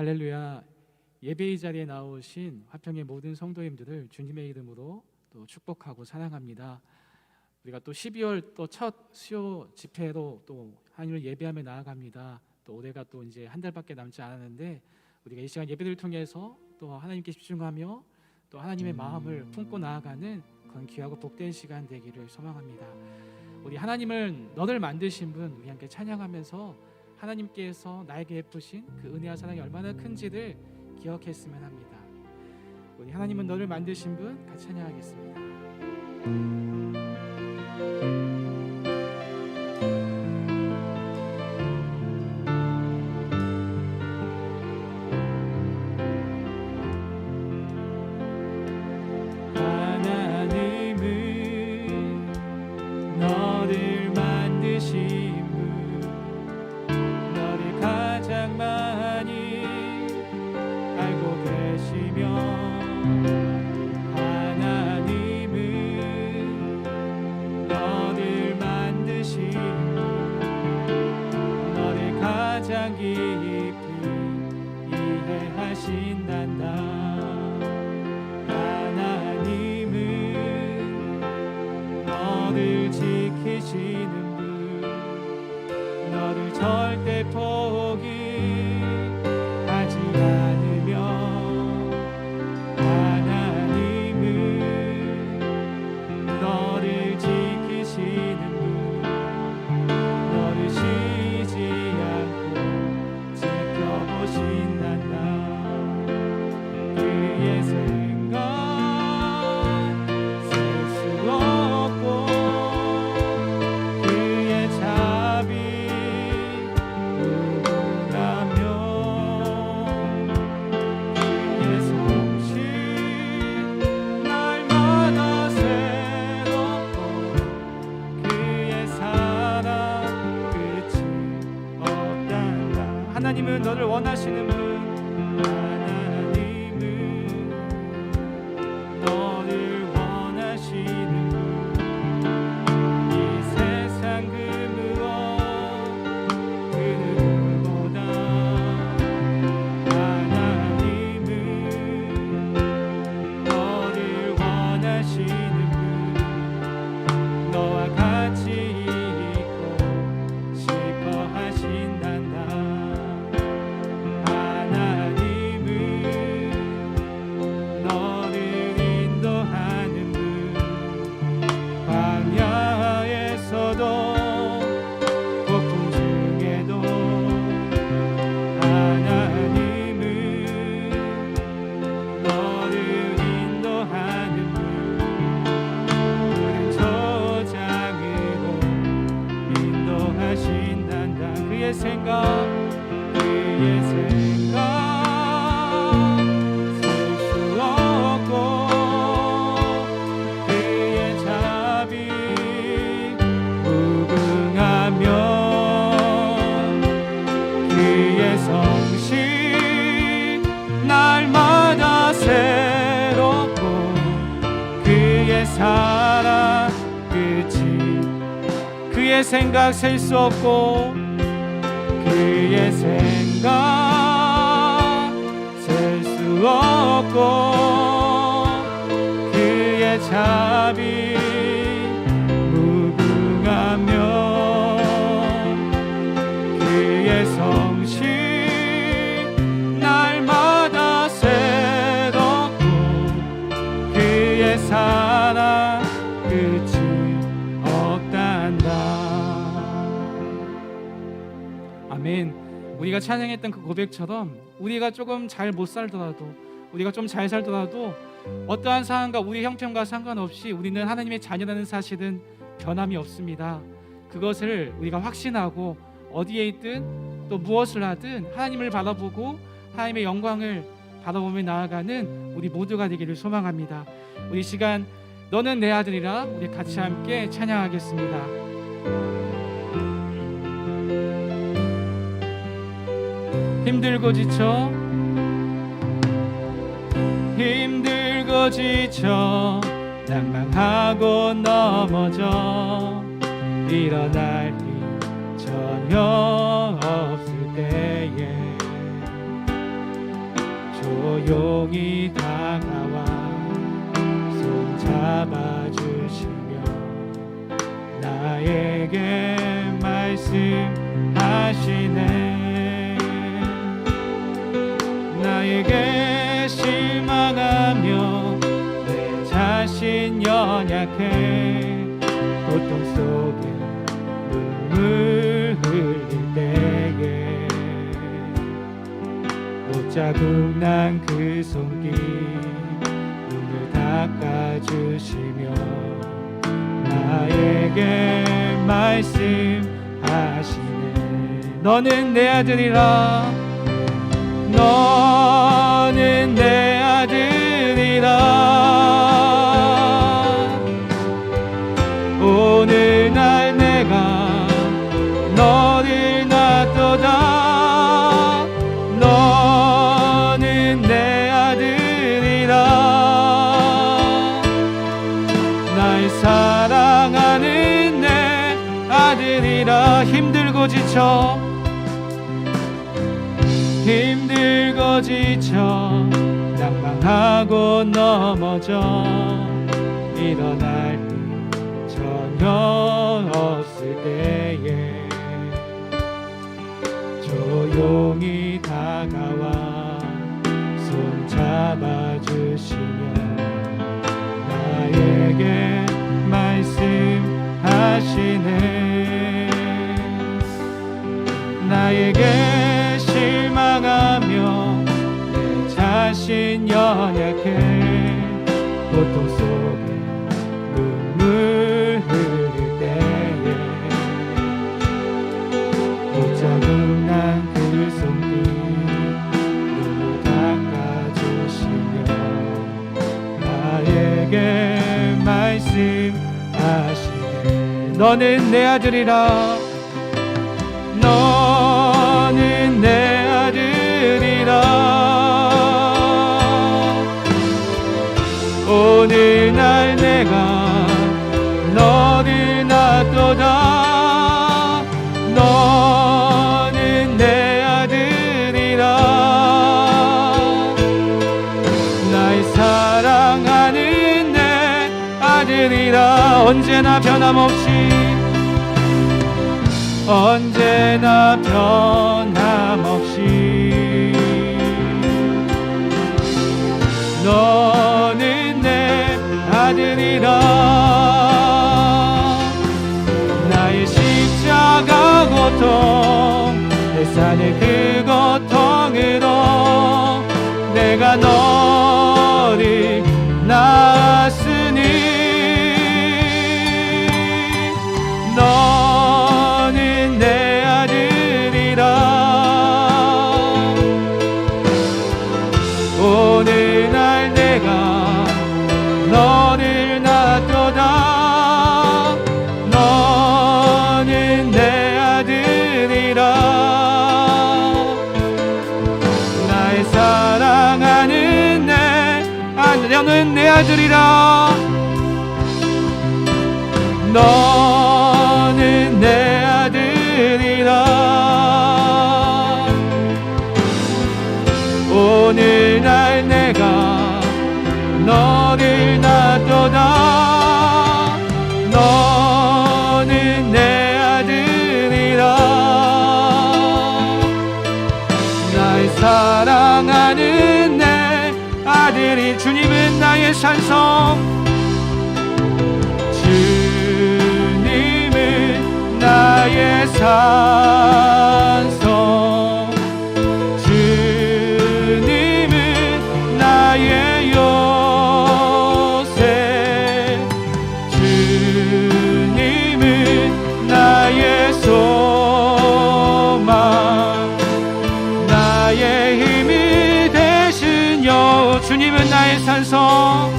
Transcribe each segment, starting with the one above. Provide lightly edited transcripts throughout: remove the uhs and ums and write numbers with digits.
할렐루야. 예배의 자리에 나오신 화평의 모든 성도님들을 주님의 이름으로 또 축복하고 사랑합니다. 우리가 또 12월 또 첫 수요 집회로 또 하나님을 예배하며 나아갑니다. 또 올해가 또 이제 한 달밖에 남지 않았는데 우리가 이 시간 예배를 통해서 또 하나님께 집중하며 또 하나님의 마음을 품고 나아가는 그런 귀하고 복된 시간 되기를 소망합니다. 우리 하나님은 너를 만드신 분, 우리 함께 찬양하면서 하나님께서 나에게 베푸신 그 은혜와 사랑이 얼마나 큰지를 기억했으면 합니다. 우리 하나님은 너를 만드신 분 같이 찬양하겠습니다. 지키시는 분, 너를 절대 포기하지 않으며 하나님은 너를 지키시는 분, 너를 쉬지 않고 지켜보신단다. 그의 생각 셀 수 없고 하나님은 너를 원하시는 분, 하나님은 너를 원하시는 분, 이 세상 그 무엇 그 누구보다 하나님은 너를 원하시는 분, 너와 같이 있고 싶어 하신단다. 그의 생각 셀 수 없고 그의 자비 무궁하며 그의 성실 날마다 새롭고 그의 사랑 끝이 그의 생각 셀 수 없고 그의 생각 셀 수 없고 그의 자비 무궁하며 그의 성실 날마다 새롭고 그의 사랑 끝이 없단다. 아멘. 우리가 찬양했던 그 고백처럼 우리가 조금 잘 못 살더라도, 우리가 좀 잘 살더라도 어떠한 상황과 우리의 형편과 상관없이 우리는 하나님의 자녀라는 사실은 변함이 없습니다. 그것을 우리가 확신하고 어디에 있든 또 무엇을 하든 하나님을 바라보고 하나님의 영광을 바라보며 나아가는 우리 모두가 되기를 소망합니다. 우리 시간 너는 내 아들이라 우리 같이 함께 찬양하겠습니다. 힘들고 지쳐 낭망하고 넘어져 일어날 힘 전혀 없을 때에 조용히 다가와 손 잡아주시며 나에게 말씀하시네. 나에게 실망하며 내 자신 연약해 고통 속에 눈물 흘릴 때에 못자국 난 그 손길 눈물 닦아주시며 나에게 말씀하시네. 너는 내 아들이라, 너는 내 아들이라. 오늘날 내가 너를 낳도다. 너는 내 아들이라. 날 사랑하는 내 아들이라. 힘들고 지쳐 낭망하고 넘어져 일어날 전혀 없을 때에 조용히 다가와 손 잡아주시며 나에게 말씀하시네. 나에게 실망하며 내 자신 연약해 고통 속에 눈물 흘릴 때에 못자국 난 그 손길 눈물 닦아주시며 나에게 말씀하시네. 너는 내 아들이라. 너는 내 아들이라. 오늘날 내가 너를 낳도다. 너는 내 아들이라. 날 사랑하는 내 아들이라. 언제나 변함없이 너는 내 아들이라. 나의 십자가 고통 내 산의 그 고통으로 내가 너를 낳았으니 너는 내 아들이라. 오늘날 내가 너를 낳도다. 너는 내 아들이라. 나의 사랑하는 내 아들, 너는 내 아들이라. 너는 내 아들이라. 오늘날 내가 너를 낳도다. 너는 내 아들이라. 날 사랑하는 내 아들이. 주님은 나의 산성, 주님은 나의 산성, 주님은 나의 요새, 주님은 나의 소망, 나의 힘이 되신 여호. 주님은 나의 산성,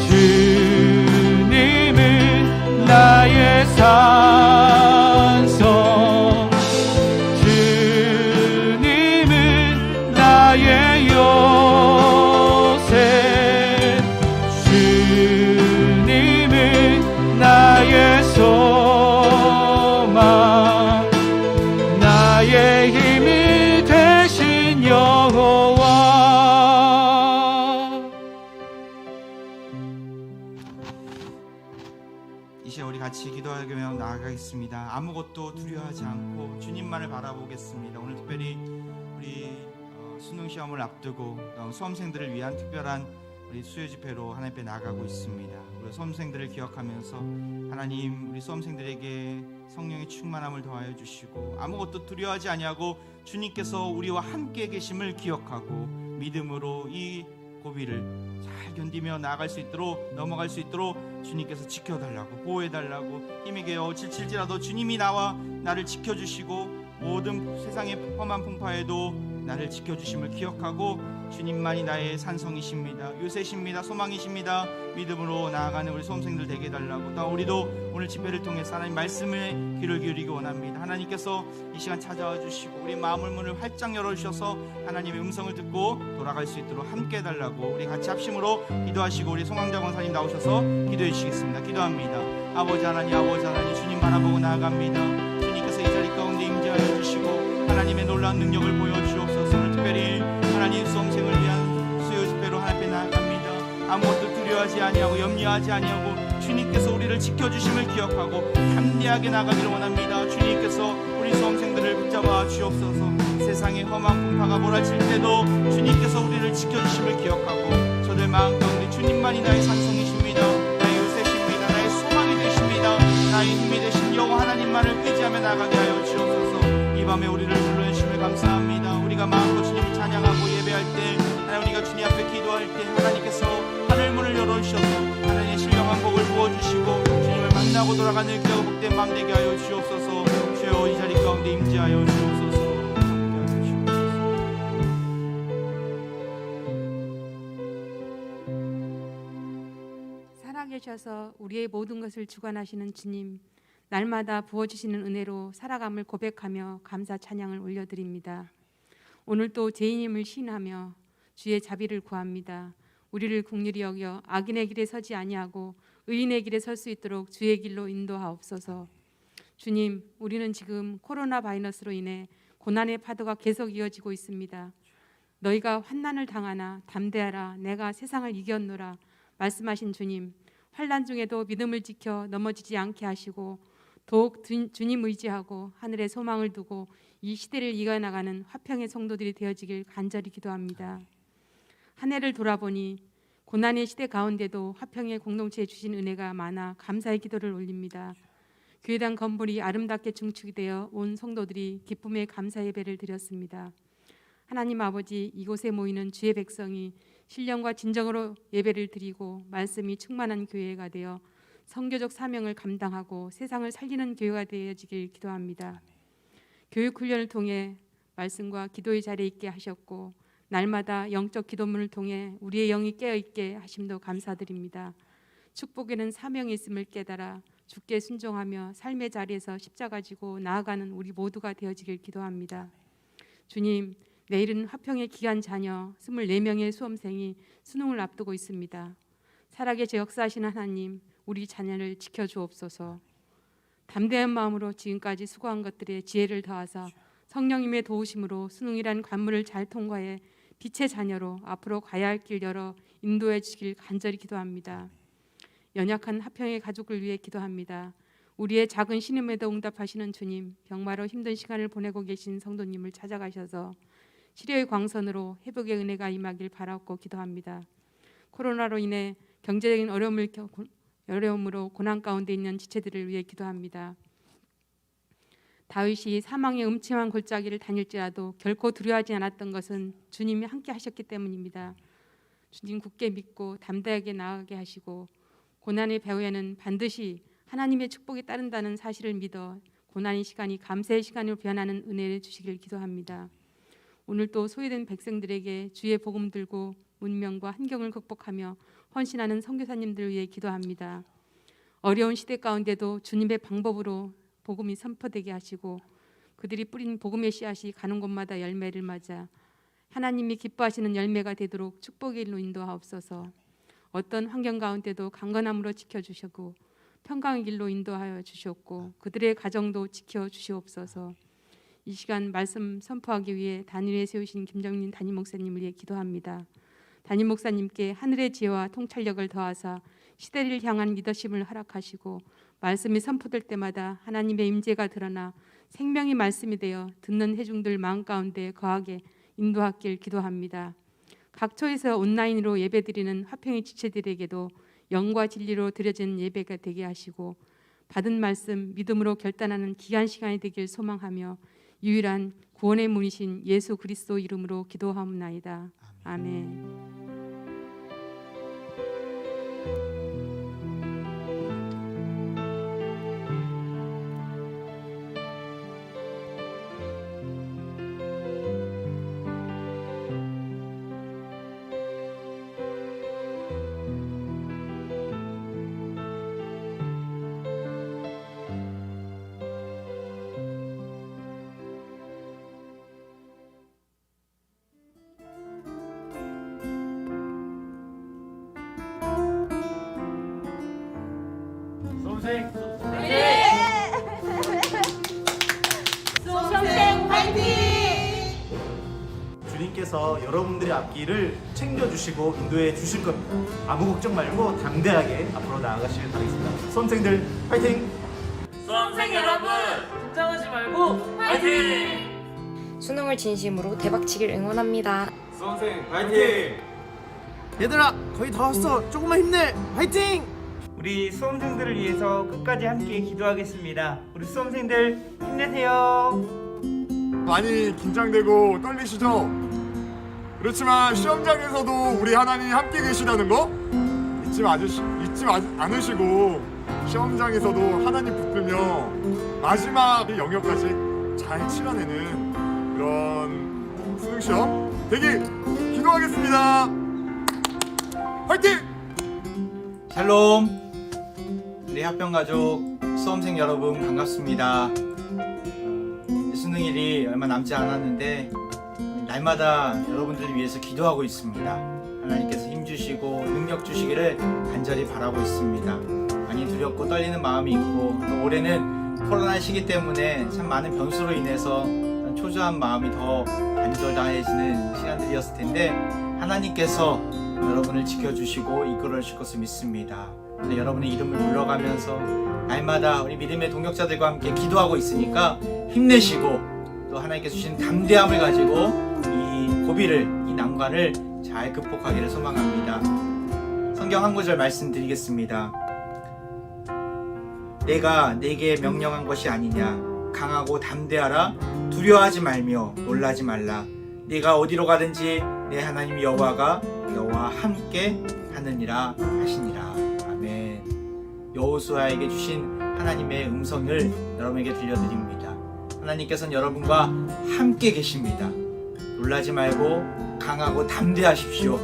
주님은 나의 산성, 주님은 나의 요새, 주님은 나의 소망, 나의 힘이 되신 여호와. 이제 우리 같이 기도하며 나아가겠습니다. 아무것도 두려워하지 않고 주님만을 바라보겠습니다. 오늘 특별히 우리 수능 시험을 앞두고 수험생들을 위한 특별한 우리 수요 집회로 하나님 앞에 나가고 있습니다. 우리 수험생들을 기억하면서 하나님 우리 수험생들에게 성령의 충만함을 더하여 주시고 아무것도 두려워하지 아니하고 주님께서 우리와 함께 계심을 기억하고 믿음으로 이 고비를 잘 견디며 나아갈 수 있도록 넘어갈 수 있도록 주님께서 지켜달라고 보호해달라고 힘이 되어 지칠지라도 주님이 나를 지켜주시고 모든 세상의 험한 풍파에도 나를 지켜주심을 기억하고 주님만이 나의 산성이십니다. 요새십니다. 소망이십니다. 믿음으로 나아가는 우리 수험생들 되게 해달라고 또 우리도 오늘 집회를 통해서 하나님 말씀에 귀를 기울이기 원합니다. 하나님께서 이 시간 찾아와 주시고 우리 마음의 문을 활짝 열어주셔서 하나님의 음성을 듣고 돌아갈 수 있도록 함께 해달라고 우리 같이 합심으로 기도하시고 우리 송강자 권사님 나오셔서 기도해 주시겠습니다. 기도합니다. 아버지 하나님 주님 바라보고 나아갑니다. 주님께서 이 자리 가운데 임재하여 주시고 하나님의 놀라운 능력을 보여주옵소서. 오늘 특별히 하나님 수험생을 위한 수요 집회로 하나님 앞에 나아갑니다. 아무것도 두려워하지 아니하고 염려하지 아니하고 주님께서 우리를 지켜주심을 기억하고 담대하게 나가기를 원합니다. 주님께서 우리 수험생들을 붙잡아 주옵소서. 세상의 험한 풍파가 몰아칠 때도 주님께서 우리를 지켜주심을 기억하고 저들 마음 가운데 주님만이 나의 산성이십니다. 나의 요새십니다. 나의 소망이 되십니다. 나의 힘이 되신 여호와 하나님만을 의지하며 나가게 하여 주옵소서. 이 밤에 우리를 불러주심을 감사합니다. 우리가 마음으로 주님을 찬양하고 예배할 때 하나님 우리가 주님 앞에 기도할 때 하나님께서 하늘문을 열어주셔서 하나님의 신령한 복을 부어주시고 주님을 만나고 돌아가는 귀하고 복된 마음 되게 하여 주옵소서. 주여 이 자리 가운데 임재하여 주옵소서. 살아계셔서 우리의 모든 것을 주관하시는 주님, 날마다 부어주시는 은혜로 살아감을 고백하며 감사 찬양을 올려드립니다. 오늘도 죄인임을 시인하며 주의 자비를 구합니다. 우리를 긍휼히 여겨 악인의 길에 서지 아니하고 의인의 길에 설 수 있도록 주의 길로 인도하옵소서. 주님, 우리는 지금 코로나 바이러스로 인해 고난의 파도가 계속 이어지고 있습니다. 너희가 환난을 당하나 담대하라, 내가 세상을 이겼노라 말씀하신 주님, 환난 중에도 믿음을 지켜 넘어지지 않게 하시고 더욱 주님 의지하고 하늘에 소망을 두고 이 시대를 이겨나가는 화평의 성도들이 되어지길 간절히 기도합니다. 한 해를 돌아보니 고난의 시대 가운데도 화평의 공동체에 주신 은혜가 많아 감사의 기도를 올립니다. 교회당 건물이 아름답게 증축이 되어 온 성도들이 기쁨의 감사 예배를 드렸습니다. 하나님 아버지, 이곳에 모이는 주의 백성이 신령과 진정으로 예배를 드리고 말씀이 충만한 교회가 되어 선교적 사명을 감당하고 세상을 살리는 교회가 되어지길 기도합니다. 교육 훈련을 통해 말씀과 기도의 자리에 있게 하셨고 날마다 영적 기도문을 통해 우리의 영이 깨어있게 하심도 감사드립니다. 축복에는 사명이 있음을 깨달아 주께 순종하며 삶의 자리에서 십자가 지고 나아가는 우리 모두가 되어지길 기도합니다. 주님, 내일은 화평의 귀한 자녀 24명의 수험생이 수능을 앞두고 있습니다. 살아계셔 역사하시는 하나님, 우리 자녀를 지켜주옵소서. 담대한 마음으로 지금까지 수고한 것들에 지혜를 더하사 성령님의 도우심으로 수능이란 관문을 잘 통과해 빛의 자녀로 앞으로 가야 할 길 열어 인도해 주시길 간절히 기도합니다. 연약한 화평의 가족을 위해 기도합니다. 우리의 작은 신음에도 응답하시는 주님, 병마로 힘든 시간을 보내고 계신 성도님을 찾아가셔서 치료의 광선으로 회복의 은혜가 임하길 바라고 기도합니다. 코로나로 인해 경제적인 어려움으로 고난 가운데 있는 지체들을 위해 기도합니다. 다윗이 사망의 음침한 골짜기를 다닐지라도 결코 두려워하지 않았던 것은 주님이 함께 하셨기 때문입니다. 주님 굳게 믿고 담대하게 나아가게 하시고 고난의 배후에는 반드시 하나님의 축복이 따른다는 사실을 믿어 고난의 시간이 감사의 시간으로 변하는 은혜를 주시길 기도합니다. 오늘도 소외된 백성들에게 주의 복음 들고 문명과 환경을 극복하며 헌신하는 선교사님들을 위해 기도합니다. 어려운 시대 가운데도 주님의 방법으로 복음이 선포되게 하시고 그들이 뿌린 복음의 씨앗이 가는 곳마다 열매를 맞아 하나님이 기뻐하시는 열매가 되도록 축복의 일로 인도하옵소서. 어떤 환경 가운데도 강건함으로 지켜주시고 평강의 길로 인도하여 주셨고 그들의 가정도 지켜주시옵소서. 이 시간 말씀 선포하기 위해 단위에 세우신 김정민 담임 목사님을 위해 기도합니다. 담임 목사님께 하늘의 지혜와 통찰력을 더하사 시대를 향한 리더십을 허락하시고 말씀이 선포될 때마다 하나님의 임재가 드러나 생명의 말씀이 되어 듣는 회중들 마음 가운데 거하게 인도하길 기도합니다. 각 처에서 온라인으로 예배드리는 화평의 지체들에게도 영과 진리로 드려진 예배가 되게 하시고 받은 말씀 믿음으로 결단하는 귀한 시간이 되길 소망하며 유일한 구원의 문이신 예수 그리스도 이름으로 기도하옵나이다. 아멘. 수험생 화이팅! 주님께서 여러분들의 앞길을 챙겨주시고 인도해 주실 겁니다. 아무 걱정 말고 당대하게 앞으로 나아가시길 바라겠습니다. 수험생들 화이팅! 수험생 여러분 긴장하지 말고 화이팅! 수능을 진심으로 대박치길 응원합니다. 수험생 화이팅! 얘들아 거의 다 왔어. 조금만 힘내. 화이팅! 우리 수험생들을 위해서 끝까지 함께 기도하겠습니다. 우리 수험생들 힘내세요. 많이 긴장되고 떨리시죠? 그렇지만 시험장에서도 우리 하나님이 함께 계시다는 거 잊지 않으시고 시험장에서도 하나님 붙들며 마지막 영역까지 잘 치러내는 그런 수능시험 되길 기도하겠습니다. 화이팅! 샬롬. 우리 합평가족 수험생 여러분 반갑습니다. 수능일이 얼마 남지 않았는데 날마다 여러분들을 위해서 기도하고 있습니다. 하나님께서 힘주시고 능력 주시기를 간절히 바라고 있습니다. 많이 두렵고 떨리는 마음이 있고 또 올해는 코로나 시기 때문에 참 많은 변수로 인해서 초조한 마음이 더 간절해지는 시간들이었을 텐데 하나님께서 여러분을 지켜주시고 이끌어 주실 것을 믿습니다. 여러분의 이름을 불러가면서 날마다 우리 믿음의 동역자들과 함께 기도하고 있으니까 힘내시고 또 하나님께서 주신 담대함을 가지고 이 고비를, 이 난관을 잘 극복하기를 소망합니다. 성경 한 구절 말씀드리겠습니다. 내가 내게 명령한 것이 아니냐. 강하고 담대하라. 두려워하지 말며 놀라지 말라. 네가 어디로 가든지 내 하나님 여호와가 너와 함께 하느니라 하시니라. 아멘. 여호수아에게 주신 하나님의 음성을 여러분에게 들려드립니다. 하나님께서는 여러분과 함께 계십니다. 놀라지 말고 강하고 담대하십시오.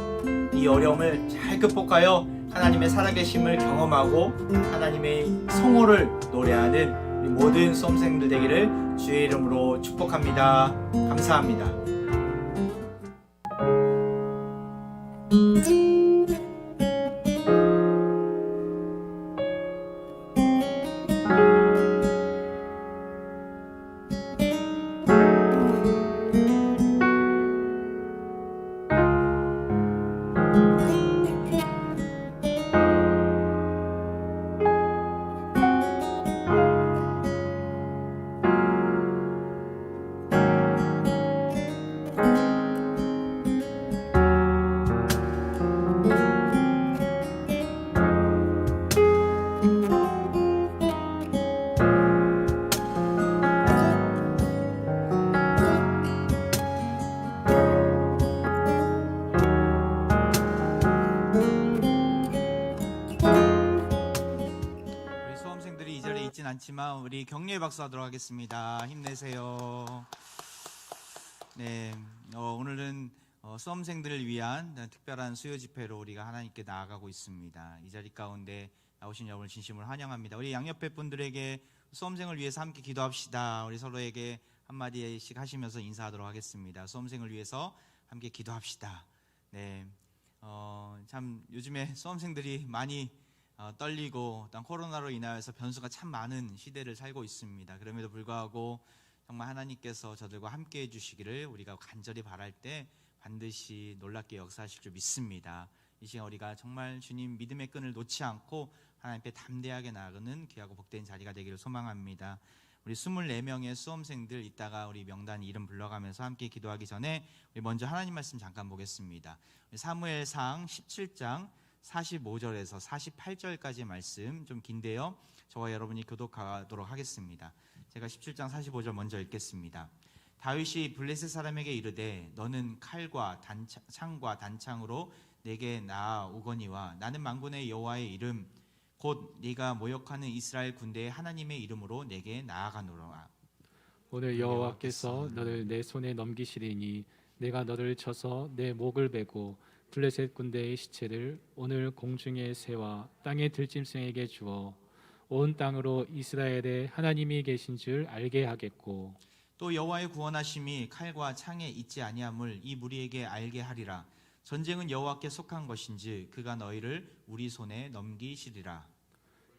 이 어려움을 잘 극복하여 하나님의 살아계심을 경험하고 하나님의 성호를 노래하는 우리 모든 수험생들 되기를 주의 이름으로 축복합니다. 감사합니다. 않지만 우리 격려의 박수 하도록 하겠습니다. 힘내세요. 네, 오늘은 수험생들을 위한 특별한 수요 집회로 우리가 하나님께 나아가고 있습니다. 이 자리 가운데 나오신 여러분을 진심으로 환영합니다. 우리 양옆에 분들에게 수험생을 위해서 함께 기도합시다. 우리 서로에게 한마디씩 하시면서 인사하도록 하겠습니다. 수험생을 위해서 함께 기도합시다. 네, 참 요즘에 수험생들이 많이 떨리고 또 코로나로 인하여서 변수가 참 많은 시대를 살고 있습니다. 그럼에도 불구하고 정말 하나님께서 저들과 함께 해주시기를 우리가 간절히 바랄 때 반드시 놀랍게 역사하실 줄 믿습니다. 이 시간 우리가 정말 주님 믿음의 끈을 놓지 않고 하나님 앞에 담대하게 나아가는 귀하고 복된 자리가 되기를 소망합니다. 우리 24명의 수험생들 이따가 우리 명단 이름 불러가면서 함께 기도하기 전에 우리 먼저 하나님 말씀 잠깐 보겠습니다. 사무엘상 17장 45절에서 48절까지 말씀 좀 긴데요. 저와 여러분이 교독하도록 하겠습니다. 제가 17장 45절 먼저 읽겠습니다. 다윗이 블레셋 사람에게 이르되 너는 칼과 창과 단창으로 내게 나아오거니와 나는 만군의 여호와의 이름 곧 네가 모욕하는 이스라엘 군대의 하나님의 이름으로 내게 나아가노라. 오늘 여호와께서 너를 내 손에 넘기시리니 내가 너를 쳐서 내 목을 베고 블레셋 군대의 시체를 오늘 공중의 새와 땅의 들짐승에게 주어 온 땅으로 이스라엘의 하나님이 계신 줄 알게 하겠고 또 여호와의 구원하심이 칼과 창에 있지 아니함을 이 무리에게 알게 하리라. 전쟁은 여호와께 속한 것인지 그가 너희를 우리 손에 넘기시리라.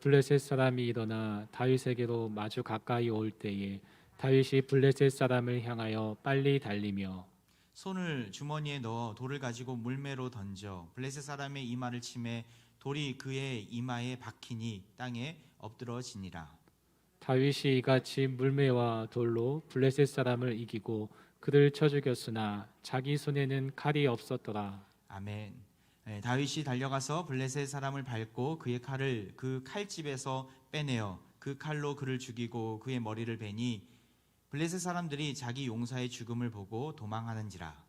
블레셋 사람이 일어나 다윗에게로 마주 가까이 올 때에 다윗이 블레셋 사람을 향하여 빨리 달리며 손을 주머니에 넣어 돌을 가지고 물매로 던져 블레셋 사람의 이마를 치매 돌이 그의 이마에 박히니 땅에 엎드러지니라. 다윗이 이같이 물매와 돌로 블레셋 사람을 이기고 그를 쳐 죽였으나 자기 손에는 칼이 없었더라. 아멘. 다윗이 달려가서 블레셋 사람을 밟고 그의 칼을 그 칼집에서 빼내어 그 칼로 그를 죽이고 그의 머리를 베니 블레셋 사람들이 자기 용사의 죽음을 보고 도망하는지라.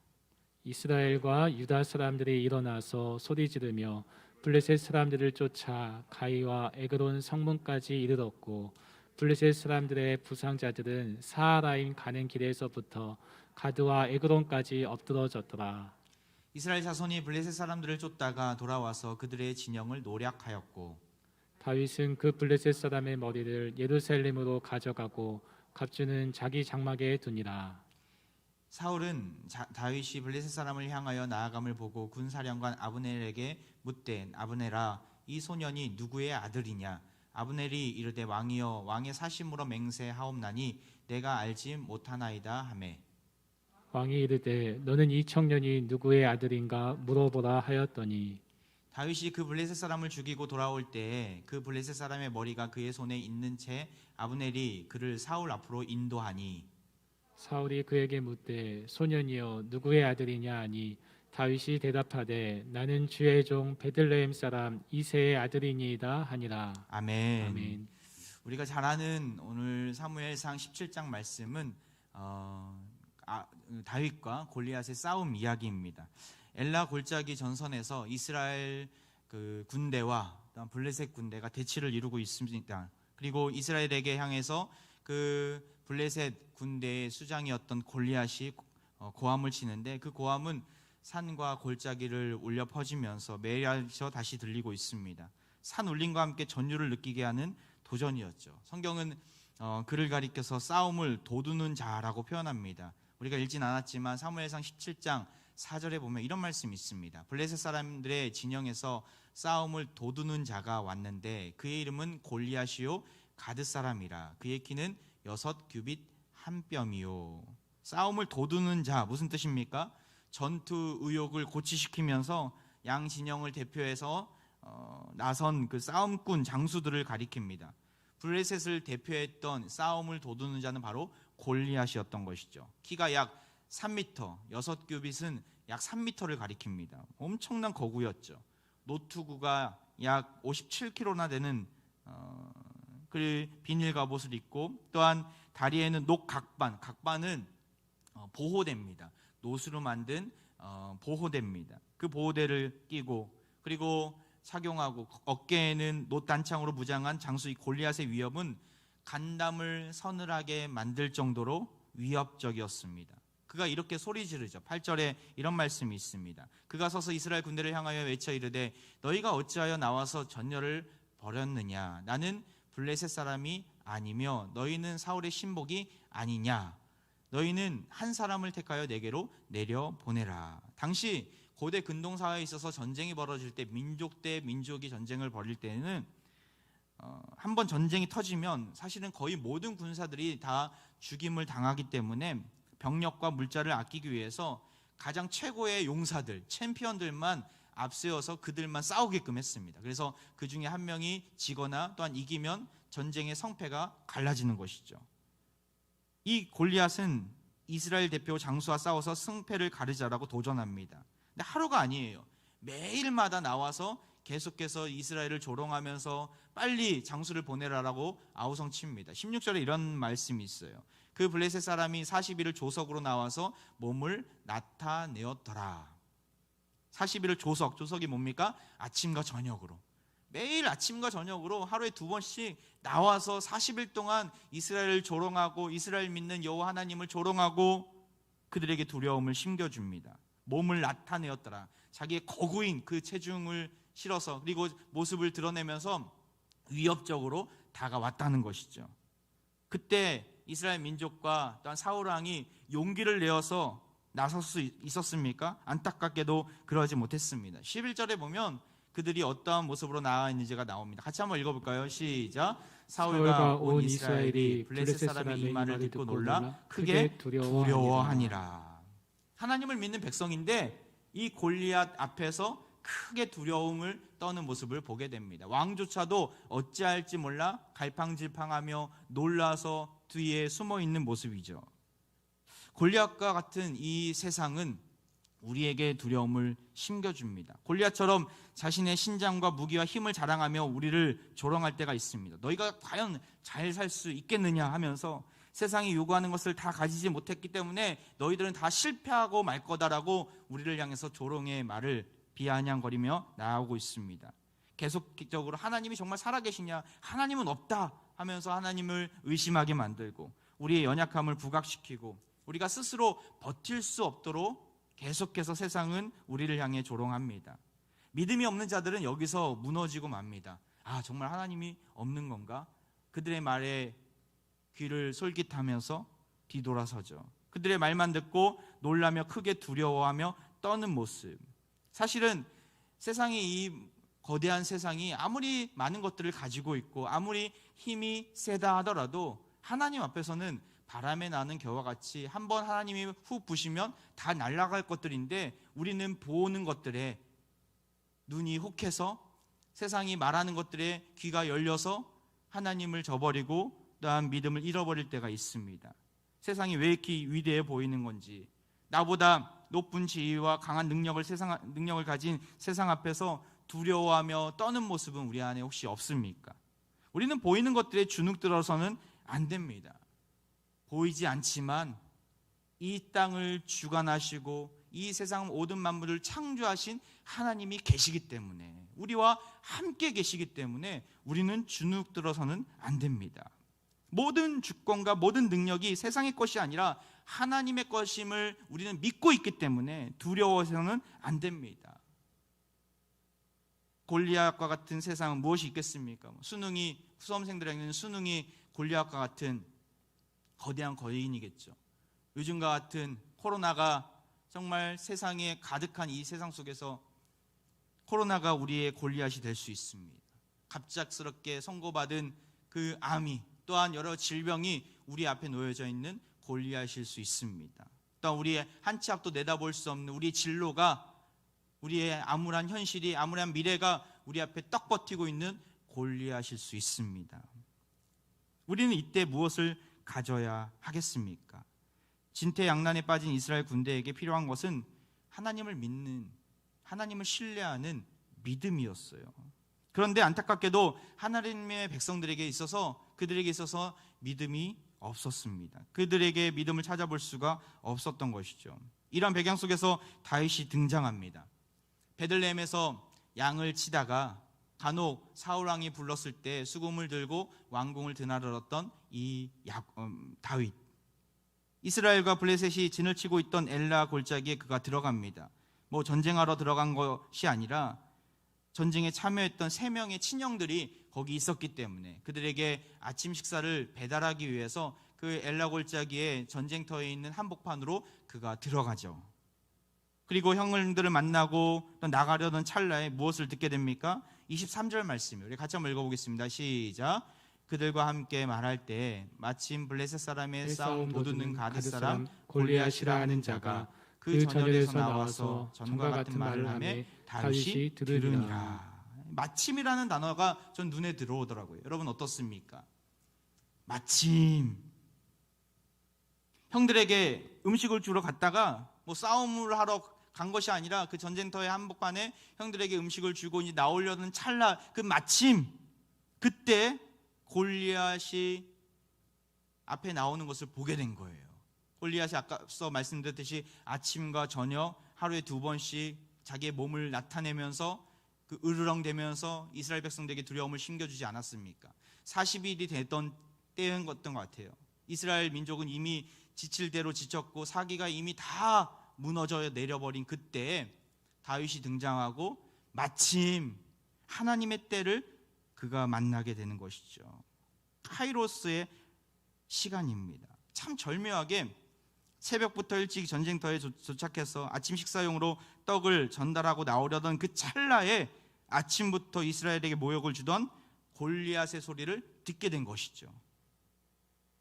이스라엘과 유다 사람들이 일어나서 소리 지르며 블레셋 사람들을 쫓아 가이와 에그론 성문까지 이르렀고 블레셋 사람들의 부상자들은 사하라임 가는 길에서부터 가드와 에그론까지 엎드러졌더라. 이스라엘 자손이 블레셋 사람들을 쫓다가 돌아와서 그들의 진영을 노략하였고 다윗은 그 블레셋 사람의 머리를 예루살렘으로 가져가고 갑주는 자기 장막에 두니라. 사울은 다윗이 블레셋 사람을 향하여 나아감을 보고 군사령관 아브넬에게 묻되 아브넬아 이 소년이 누구의 아들이냐. 아브넬이 이르되 왕이여 왕의 사심으로 맹세하옵나니 내가 알지 못하나이다 하매 왕이 이르되 너는 이 청년이 누구의 아들인가 물어보라 하였더니 다윗이 그 블레셋 사람을 죽이고 돌아올 때에 그 블레셋 사람의 머리가 그의 손에 있는 채 아브넬이 그를 사울 앞으로 인도하니 사울이 그에게 묻되 소년이여 누구의 아들이냐 하니 다윗이 대답하되 나는 주의 종 베들레헴 사람 이새의 아들이니이다 하니라. 아멘. 아멘. 우리가 잘 아는 오늘 사무엘상 17장 말씀은 다윗과 골리앗의 싸움 이야기입니다. 엘라 골짜기 전선에서 이스라엘 그 군대와 블레셋 군대가 대치를 이루고 있습니다. 그리고 이스라엘에게 향해서 그 블레셋 군대의 수장이었던 골리앗이 고함을 치는데 그 고함은 산과 골짜기를 울려 퍼지면서 매일에서 다시 들리고 있습니다. 산 울림과 함께 전율을 느끼게 하는 도전이었죠. 성경은 그를 가리켜서 싸움을 도두는 자라고 표현합니다. 우리가 읽진 않았지만 사무엘상 17장 4절에 보면 이런 말씀이 있습니다. 블레셋 사람들의 진영에서 싸움을 도두는 자가 왔는데 그의 이름은 골리앗이요 가드 사람이라. 그의 키는 6규빗 1뼘이요. 싸움을 도두는 자 무슨 뜻입니까? 전투 의욕을 고취시키면서 양 진영을 대표해서 나선 그 싸움꾼 장수들을 가리킵니다. 블레셋을 대표했던 싸움을 도두는 자는 바로 골리앗이었던 것이죠. 키가 약 3m, 6규빗은 약 3m를 가리킵니다. 엄청난 거구였죠. 노투구가 약 57kg나 되는 그 비닐 갑옷을 입고 또한 다리에는 녹각반, 각반은 보호대입니다. 노수로 만든 보호대입니다. 그 보호대를 끼고 그리고 착용하고 어깨에는 놋단창으로 무장한 장수 이 골리앗의 위협은 간담을 서늘하게 만들 정도로 위협적이었습니다. 그가 이렇게 소리 지르죠. 8절에 이런 말씀이 있습니다. 그가 서서 이스라엘 군대를 향하여 외쳐 이르되 너희가 어찌하여 나와서 전열을 벌였느냐. 나는 블레셋 사람이 아니며 너희는 사울의 신복이 아니냐. 너희는 한 사람을 택하여 내게로 내려보내라. 당시 고대 근동사회에 있어서 전쟁이 벌어질 때 민족 대 민족이 전쟁을 벌일 때는 한번 전쟁이 터지면 사실은 거의 모든 군사들이 다 죽임을 당하기 때문에 병력과 물자를 아끼기 위해서 가장 최고의 용사들, 챔피언들만 앞세워서 그들만 싸우게끔 했습니다. 그래서 그 중에 한 명이 지거나 또한 이기면 전쟁의 성패가 갈라지는 것이죠. 이 골리앗은 이스라엘 대표 장수와 싸워서 승패를 가르자라고 도전합니다. 근데 하루가 아니에요. 매일마다 나와서 계속해서 이스라엘을 조롱하면서 빨리 장수를 보내라라고 아우성칩니다. 16절에 이런 말씀이 있어요. 그 블레셋 사람이 40일을 조석으로 나와서 몸을 나타내었더라. 40일을 조석이 뭡니까? 아침과 저녁으로. 매일 아침과 저녁으로 하루에 2번씩 나와서 40일 동안 이스라엘을 조롱하고 이스라엘 믿는 여호와 하나님을 조롱하고 그들에게 두려움을 심겨줍니다. 몸을 나타내었더라. 자기의 거구인 그 체중을 실어서 그리고 모습을 드러내면서 위협적으로 다가왔다는 것이죠. 그때 이스라엘 민족과 또한 사울 왕이 용기를 내어서 나설 수 있었습니까? 안타깝게도 그러지 못했습니다. 11절에 보면 그들이 어떠한 모습으로 나아있는지가 나옵니다. 같이 한번 읽어볼까요? 시작. 사울과 온 이스라엘이 블레셋 사람의 이 말을 듣고 놀라 크게 두려워하니라. 하나님을 믿는 백성인데 이 골리앗 앞에서 크게 두려움을 떠는 모습을 보게 됩니다. 왕조차도 어찌할지 몰라 갈팡질팡하며 놀라서 뒤에 숨어있는 모습이죠. 골리앗과 같은 이 세상은 우리에게 두려움을 심겨줍니다. 골리앗처럼 자신의 신장과 무기와 힘을 자랑하며 우리를 조롱할 때가 있습니다. 너희가 과연 잘 살 수 있겠느냐 하면서 세상이 요구하는 것을 다 가지지 못했기 때문에 너희들은 다 실패하고 말 거다라고 우리를 향해서 조롱의 말을 비아냥거리며 나아오고 있습니다. 계속적으로 하나님이 정말 살아계시냐, 하나님은 없다 하면서 하나님을 의심하게 만들고 우리의 연약함을 부각시키고 우리가 스스로 버틸 수 없도록 계속해서 세상은 우리를 향해 조롱합니다. 믿음이 없는 자들은 여기서 무너지고 맙니다. 아, 정말 하나님이 없는 건가? 그들의 말에 귀를 솔깃하면서 뒤돌아서죠. 그들의 말만 듣고 놀라며 크게 두려워하며 떠는 모습. 사실은 세상이 이 거대한 세상이 아무리 많은 것들을 가지고 있고 아무리 힘이 세다 하더라도 하나님 앞에서는 바람에 나는 겨와 같이 한번 하나님이 훅 부시면 다 날아갈 것들인데 우리는 보는 것들에 눈이 혹해서 세상이 말하는 것들에 귀가 열려서 하나님을 저버리고 또한 믿음을 잃어버릴 때가 있습니다. 세상이 왜 이렇게 위대해 보이는 건지, 나보다 높은 지위와 강한 능력을 가진 세상 앞에서 두려워하며 떠는 모습은 우리 안에 혹시 없습니까? 우리는 보이는 것들에 주눅들어서는 안 됩니다. 보이지 않지만 이 땅을 주관하시고 이 세상 모든 만물을 창조하신 하나님이 계시기 때문에, 우리와 함께 계시기 때문에 우리는 주눅들어서는 안 됩니다. 모든 주권과 모든 능력이 세상의 것이 아니라 하나님의 것임을 우리는 믿고 있기 때문에 두려워서는 안 됩니다. 골리앗과 같은 세상은 무엇이 있겠습니까? 수험생들에게는 수능이 골리앗과 같은 거대한 거인이겠죠. 요즘과 같은 코로나가 정말 세상에 가득한 이 세상 속에서 코로나가 우리의 골리앗이 될 수 있습니다. 갑작스럽게 선고받은 그 암이, 또한 여러 질병이 우리 앞에 놓여져 있는 골리앗일 수 있습니다. 또한 우리의 한 치 앞도 내다볼 수 없는 우리의 진로가, 우리의 암울한 현실이, 암울한 미래가 우리 앞에 떡 버티고 있는 골리앗일 수 있습니다. 우리는 이때 무엇을 가져야 하겠습니까? 진퇴양난에 빠진 이스라엘 군대에게 필요한 것은 하나님을 믿는, 하나님을 신뢰하는 믿음이었어요. 그런데 안타깝게도 하나님의 백성들에게 있어서, 그들에게 있어서 믿음이 없었습니다. 그들에게 믿음을 찾아볼 수가 없었던 것이죠. 이런 배경 속에서 다윗이 등장합니다. 베들레헴에서 양을 치다가 간혹 사울 왕이 불렀을 때 수금을 들고 왕궁을 드나들었던 이 다윗. 이스라엘과 블레셋이 진을 치고 있던 엘라 골짜기에 그가 들어갑니다. 전쟁하러 들어간 것이 아니라 전쟁에 참여했던 3명의 친형들이 거기 있었기 때문에 그들에게 아침 식사를 배달하기 위해서 그 엘라 골짜기에 전쟁터에 있는 한복판으로 그가 들어가죠. 그리고 형들을 만나고 또 나가려던 찰나에 무엇을 듣게 됩니까? 23절 말씀이에요. 우리 같이 한번 읽어보겠습니다. 시작. 그들과 함께 말할 때 마침 블레셋 사람의 싸움 도두는 가드 사람 골리앗이라 하는 자가 그 전열에서 나와서 전과 같은 말을 하며 다윗이 들으니라. 마침이라는 단어가 전 눈에 들어오더라고요. 여러분 어떻습니까? 마침 형들에게 음식을 주러 갔다가 뭐 싸움을 하러 간 것이 아니라 그 전쟁터의 한복판에 형들에게 음식을 주고 이제 나오려는 찰나 그 마침 그때 골리앗이 앞에 나오는 것을 보게 된 거예요. 골리앗이 아까서 말씀드렸듯이 아침과 저녁 하루에 2번씩 자기의 몸을 나타내면서 그 으르렁대면서 이스라엘 백성들에게 두려움을 심겨주지 않았습니까? 40일이 됐던 때인 것 같아요. 이스라엘 민족은 이미 지칠 대로 지쳤고 사기가 이미 다 무너져 내려버린 그때 다윗이 등장하고 마침 하나님의 때를 그가 만나게 되는 것이죠. 카이로스의 시간입니다. 참 절묘하게 새벽부터 일찍 전쟁터에 도착해서 아침 식사용으로 떡을 전달하고 나오려던 그 찰나에 아침부터 이스라엘에게 모욕을 주던 골리앗의 소리를 듣게 된 것이죠.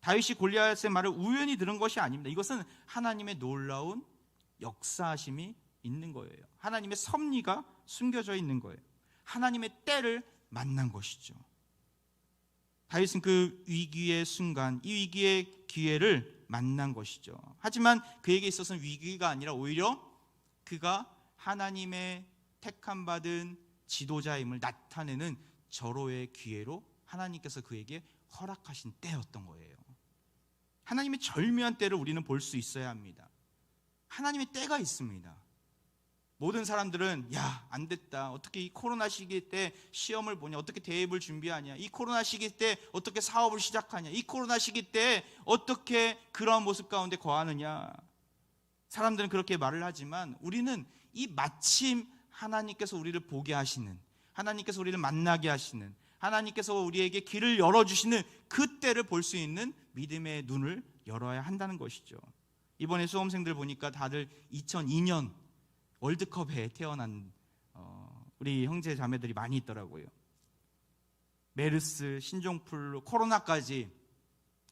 다윗이 골리앗의 말을 우연히 들은 것이 아닙니다. 이것은 하나님의 놀라운 역사하심이 있는 거예요. 하나님의 섭리가 숨겨져 있는 거예요. 하나님의 때를 만난 것이죠. 다윗은 그 위기의 순간, 이 위기의 기회를 만난 것이죠. 하지만 그에게 있어서는 위기가 아니라 오히려 그가 하나님의 택함 받은 지도자임을 나타내는 절호의 기회로 하나님께서 그에게 허락하신 때였던 거예요. 하나님의 절묘한 때를 우리는 볼 수 있어야 합니다. 하나님의 때가 있습니다. 모든 사람들은 야, 안 됐다. 어떻게 이 코로나 시기 때 시험을 보냐? 어떻게 대입을 준비하냐? 이 코로나 시기 때 어떻게 사업을 시작하냐? 이 코로나 시기 때 어떻게 그러한 모습 가운데 거하느냐? 사람들은 그렇게 말을 하지만 우리는 이 마침 하나님께서 우리를 보게 하시는, 하나님께서 우리를 만나게 하시는, 하나님께서 우리에게 길을 열어주시는 그 때를 볼 수 있는 믿음의 눈을 열어야 한다는 것이죠. 이번에 수험생들 보니까 다들 2002년 월드컵에 태어난 우리 형제 자매들이 많이 있더라고요. 메르스, 신종플루, 코로나까지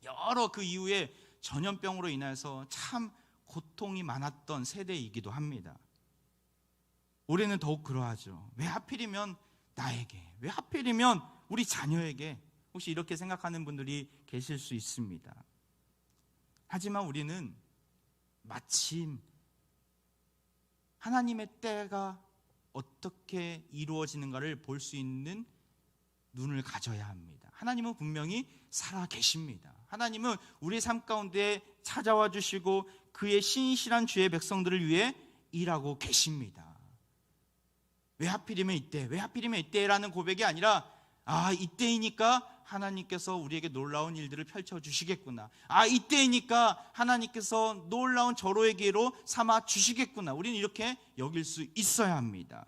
여러 그 이후에 전염병으로 인해서 참 고통이 많았던 세대이기도 합니다. 올해는 더욱 그러하죠. 왜 하필이면 나에게, 왜 하필이면 우리 자녀에게, 혹시 이렇게 생각하는 분들이 계실 수 있습니다. 하지만 우리는 마침 하나님의 때가 어떻게 이루어지는가를 볼 수 있는 눈을 가져야 합니다. 하나님은 분명히 살아 계십니다. 하나님은 우리의 삶 가운데 찾아와 주시고 그의 신실한 주의 백성들을 위해 일하고 계십니다. 왜 하필이면 이때, 왜 하필이면 이때라는 고백이 아니라 이때이니까 하나님께서 우리에게 놀라운 일들을 펼쳐주시겠구나. 이때이니까 하나님께서 놀라운 절호의 기회로 삼아 주시겠구나. 우리는 이렇게 여길 수 있어야 합니다.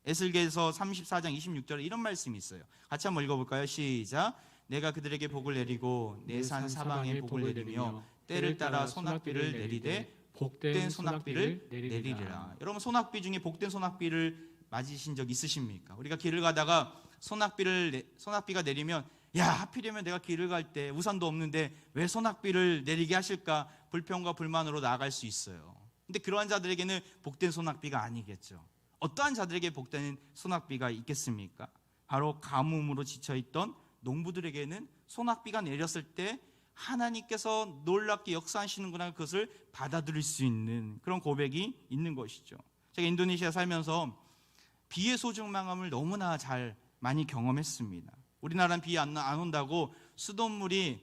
에스겔서 34장 26절에 이런 말씀이 있어요. 같이 한번 읽어볼까요? 시작. 내가 그들에게 복을 내리고 내 산 사방에 복을 내리며 때를 따라 소낙비를 내리되 복된 소낙비를 내리리라. 여러분, 소낙비 중에 복된 소낙비를 맞으신 적 있으십니까? 우리가 길을 가다가 소낙비가 내리면 야, 하필이면 내가 길을 갈 때 우산도 없는데 왜 소낙비를 내리게 하실까? 불평과 불만으로 나아갈 수 있어요. 근데 그러한 자들에게는 복된 소낙비가 아니겠죠. 어떠한 자들에게 복된 소낙비가 있겠습니까? 바로 가뭄으로 지쳐있던 농부들에게는 소낙비가 내렸을 때 하나님께서 놀랍게 역사하시는구나, 그것을 받아들일 수 있는 그런 고백이 있는 것이죠. 제가 인도네시아 살면서 비의 소중함을 너무나 잘 많이 경험했습니다. 우리나라는 비 안 온다고 수돗물이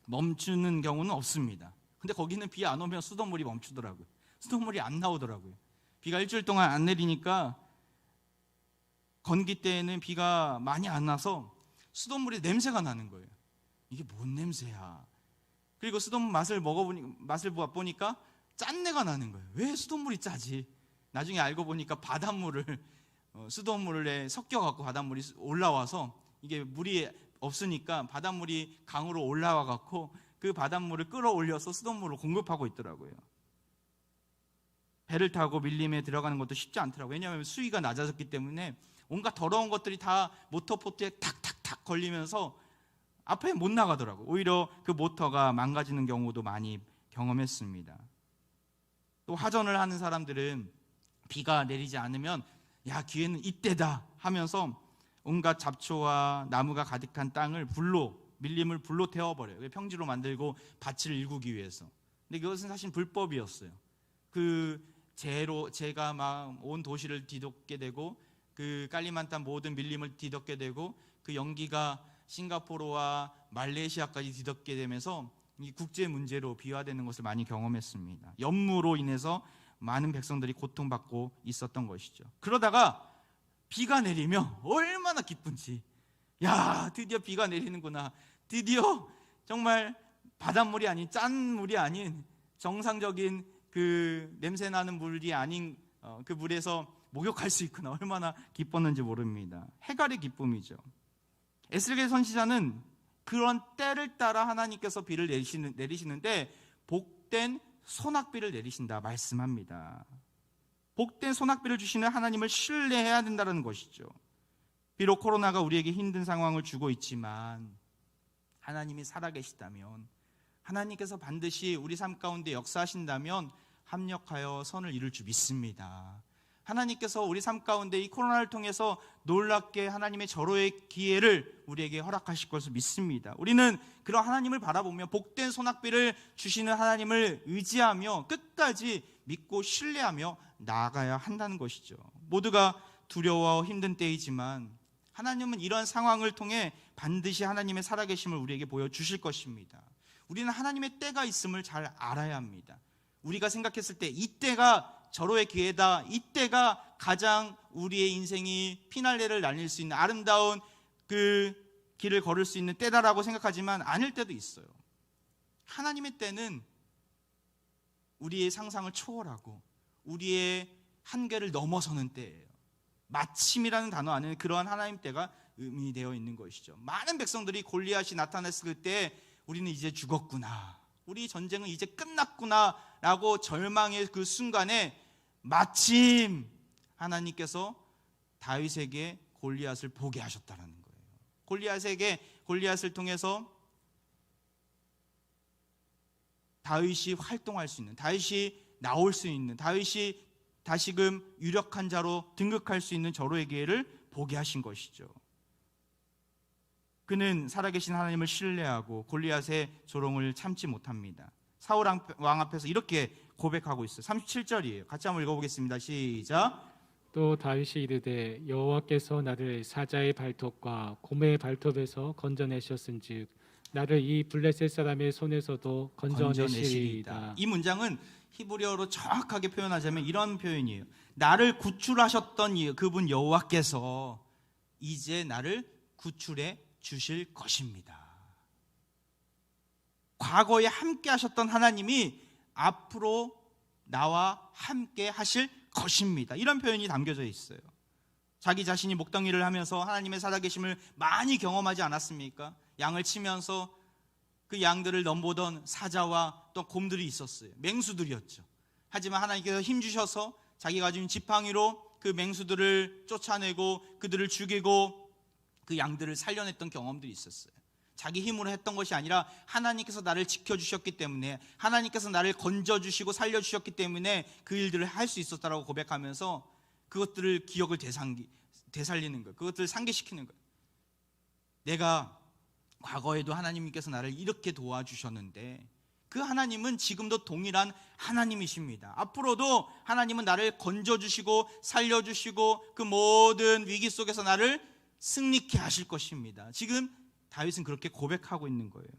멈추는 경우는 없습니다. 근데 거기는 비 안 오면 수돗물이 멈추더라고요. 수돗물이 안 나오더라고요. 비가 일주일 동안 안 내리니까 건기 때에는 비가 많이 안 나서 수돗물이 냄새가 나는 거예요. 이게 뭔 냄새야? 그리고 수돗물 맛을 보니까 짠내가 나는 거예요. 왜 수돗물이 짜지? 나중에 알고 보니까 바닷물을 수돗물에 섞여갖고 바닷물이 올라와서 이게 물이 없으니까 바닷물이 강으로 올라와갖고 그 바닷물을 끌어올려서 수돗물을 공급하고 있더라고요. 배를 타고 밀림에 들어가는 것도 쉽지 않더라고요. 왜냐하면 수위가 낮아졌기 때문에 온갖 더러운 것들이 다 모터포트에 탁탁탁 걸리면서 앞에 못 나가더라고요. 오히려 그 모터가 망가지는 경우도 많이 경험했습니다. 또 화전을 하는 사람들은 비가 내리지 않으면 야, 기회는 이때다 하면서 온갖 잡초와 나무가 가득한 땅을 밀림을 불로 태워버려요. 평지로 만들고 밭을 일구기 위해서. 근데 그것은 사실 불법이었어요. 제가 막 온 도시를 뒤덮게 되고 그 깔리만탄 모든 밀림을 뒤덮게 되고 그 연기가 싱가포르와 말레이시아까지 뒤덮게 되면서 이 국제 문제로 비화되는 것을 많이 경험했습니다. 연무로 인해서 많은 백성들이 고통받고 있었던 것이죠. 그러다가 비가 내리면 얼마나 기쁜지, 야, 드디어 비가 내리는구나. 드디어 정말 바닷물이 아닌, 짠 물이 아닌 정상적인 그 냄새나는 물이 아닌 그 물에서 목욕할 수 있구나. 얼마나 기뻤는지 모릅니다. 해갈의 기쁨이죠. 에스겔 선지자는 그런 때를 따라 하나님께서 비를 내리시는데 복된 소낙비를 내리신다 말씀합니다. 복된 소낙비를 주시는 하나님을 신뢰해야 된다는 것이죠. 비록 코로나가 우리에게 힘든 상황을 주고 있지만 하나님이 살아계시다면, 하나님께서 반드시 우리 삶 가운데 역사하신다면 합력하여 선을 이룰 줄 믿습니다. 하나님께서 우리 삶 가운데 이 코로나를 통해서 놀랍게 하나님의 절호의 기회를 우리에게 허락하실 것을 믿습니다. 우리는 그런 하나님을 바라보며 복된 소낙비를 주시는 하나님을 의지하며 끝까지 믿고 신뢰하며 나아가야 한다는 것이죠. 모두가 두려워 힘든 때이지만 하나님은 이러한 상황을 통해 반드시 하나님의 살아계심을 우리에게 보여주실 것입니다. 우리는 하나님의 때가 있음을 잘 알아야 합니다. 우리가 생각했을 때 이때가 절호의 기회다, 이때가 가장 우리의 인생이 피날레를 날릴 수 있는 아름다운 그 길을 걸을 수 있는 때다라고 생각하지만 아닐 때도 있어요. 하나님의 때는 우리의 상상을 초월하고 우리의 한계를 넘어서는 때예요. 마침이라는 단어 안에는 그러한 하나님 때가 의미되어 있는 것이죠. 많은 백성들이 골리앗이 나타났을 때 우리는 이제 죽었구나, 우리 전쟁은 이제 끝났구나 라고 절망의 그 순간에 마침 하나님께서 다윗에게 골리앗을 보게 하셨다는 거예요. 골리앗을 통해서 다윗이 활동할 수 있는, 다윗이 나올 수 있는, 다윗이 다시금 유력한 자로 등극할 수 있는 절호의 기회를 보게 하신 것이죠. 그는 살아계신 하나님을 신뢰하고 골리앗의 조롱을 참지 못합니다. 사울 왕 앞에서 이렇게 고백하고 있어요. 37절이에요. 같이 한번 읽어보겠습니다. 시작. 또 다윗이 이르되 여호와께서 나를 사자의 발톱과 곰의 발톱에서 건져내셨은즉 나를 이 블레셋 사람의 손에서도 건져내시리이다. 이 문장은 히브리어로 정확하게 표현하자면 이런 표현이에요. 나를 구출하셨던 그분 여호와께서 이제 나를 구출해 주실 것입니다. 과거에 함께 하셨던 하나님이 앞으로 나와 함께 하실 것입니다. 이런 표현이 담겨져 있어요. 자기 자신이 목동일을 하면서 하나님의 살아계심을 많이 경험하지 않았습니까? 양을 치면서 그 양들을 넘보던 사자와 또 곰들이 있었어요. 맹수들이었죠. 하지만 하나님께서 힘주셔서 자기가 가진 지팡이로 그 맹수들을 쫓아내고 그들을 죽이고 그 양들을 살려냈던 경험들이 있었어요. 자기 힘으로 했던 것이 아니라 하나님께서 나를 지켜주셨기 때문에, 하나님께서 나를 건져주시고 살려주셨기 때문에 그 일들을 할 수 있었다라고 고백하면서 그것들을 기억을 되살리는 거예요. 그것들을 상기시키는 거예요. 내가 과거에도 하나님께서 나를 이렇게 도와주셨는데 그 하나님은 지금도 동일한 하나님이십니다. 앞으로도 하나님은 나를 건져주시고 살려주시고 그 모든 위기 속에서 나를 승리케 하실 것입니다. 지금 다윗은 그렇게 고백하고 있는 거예요.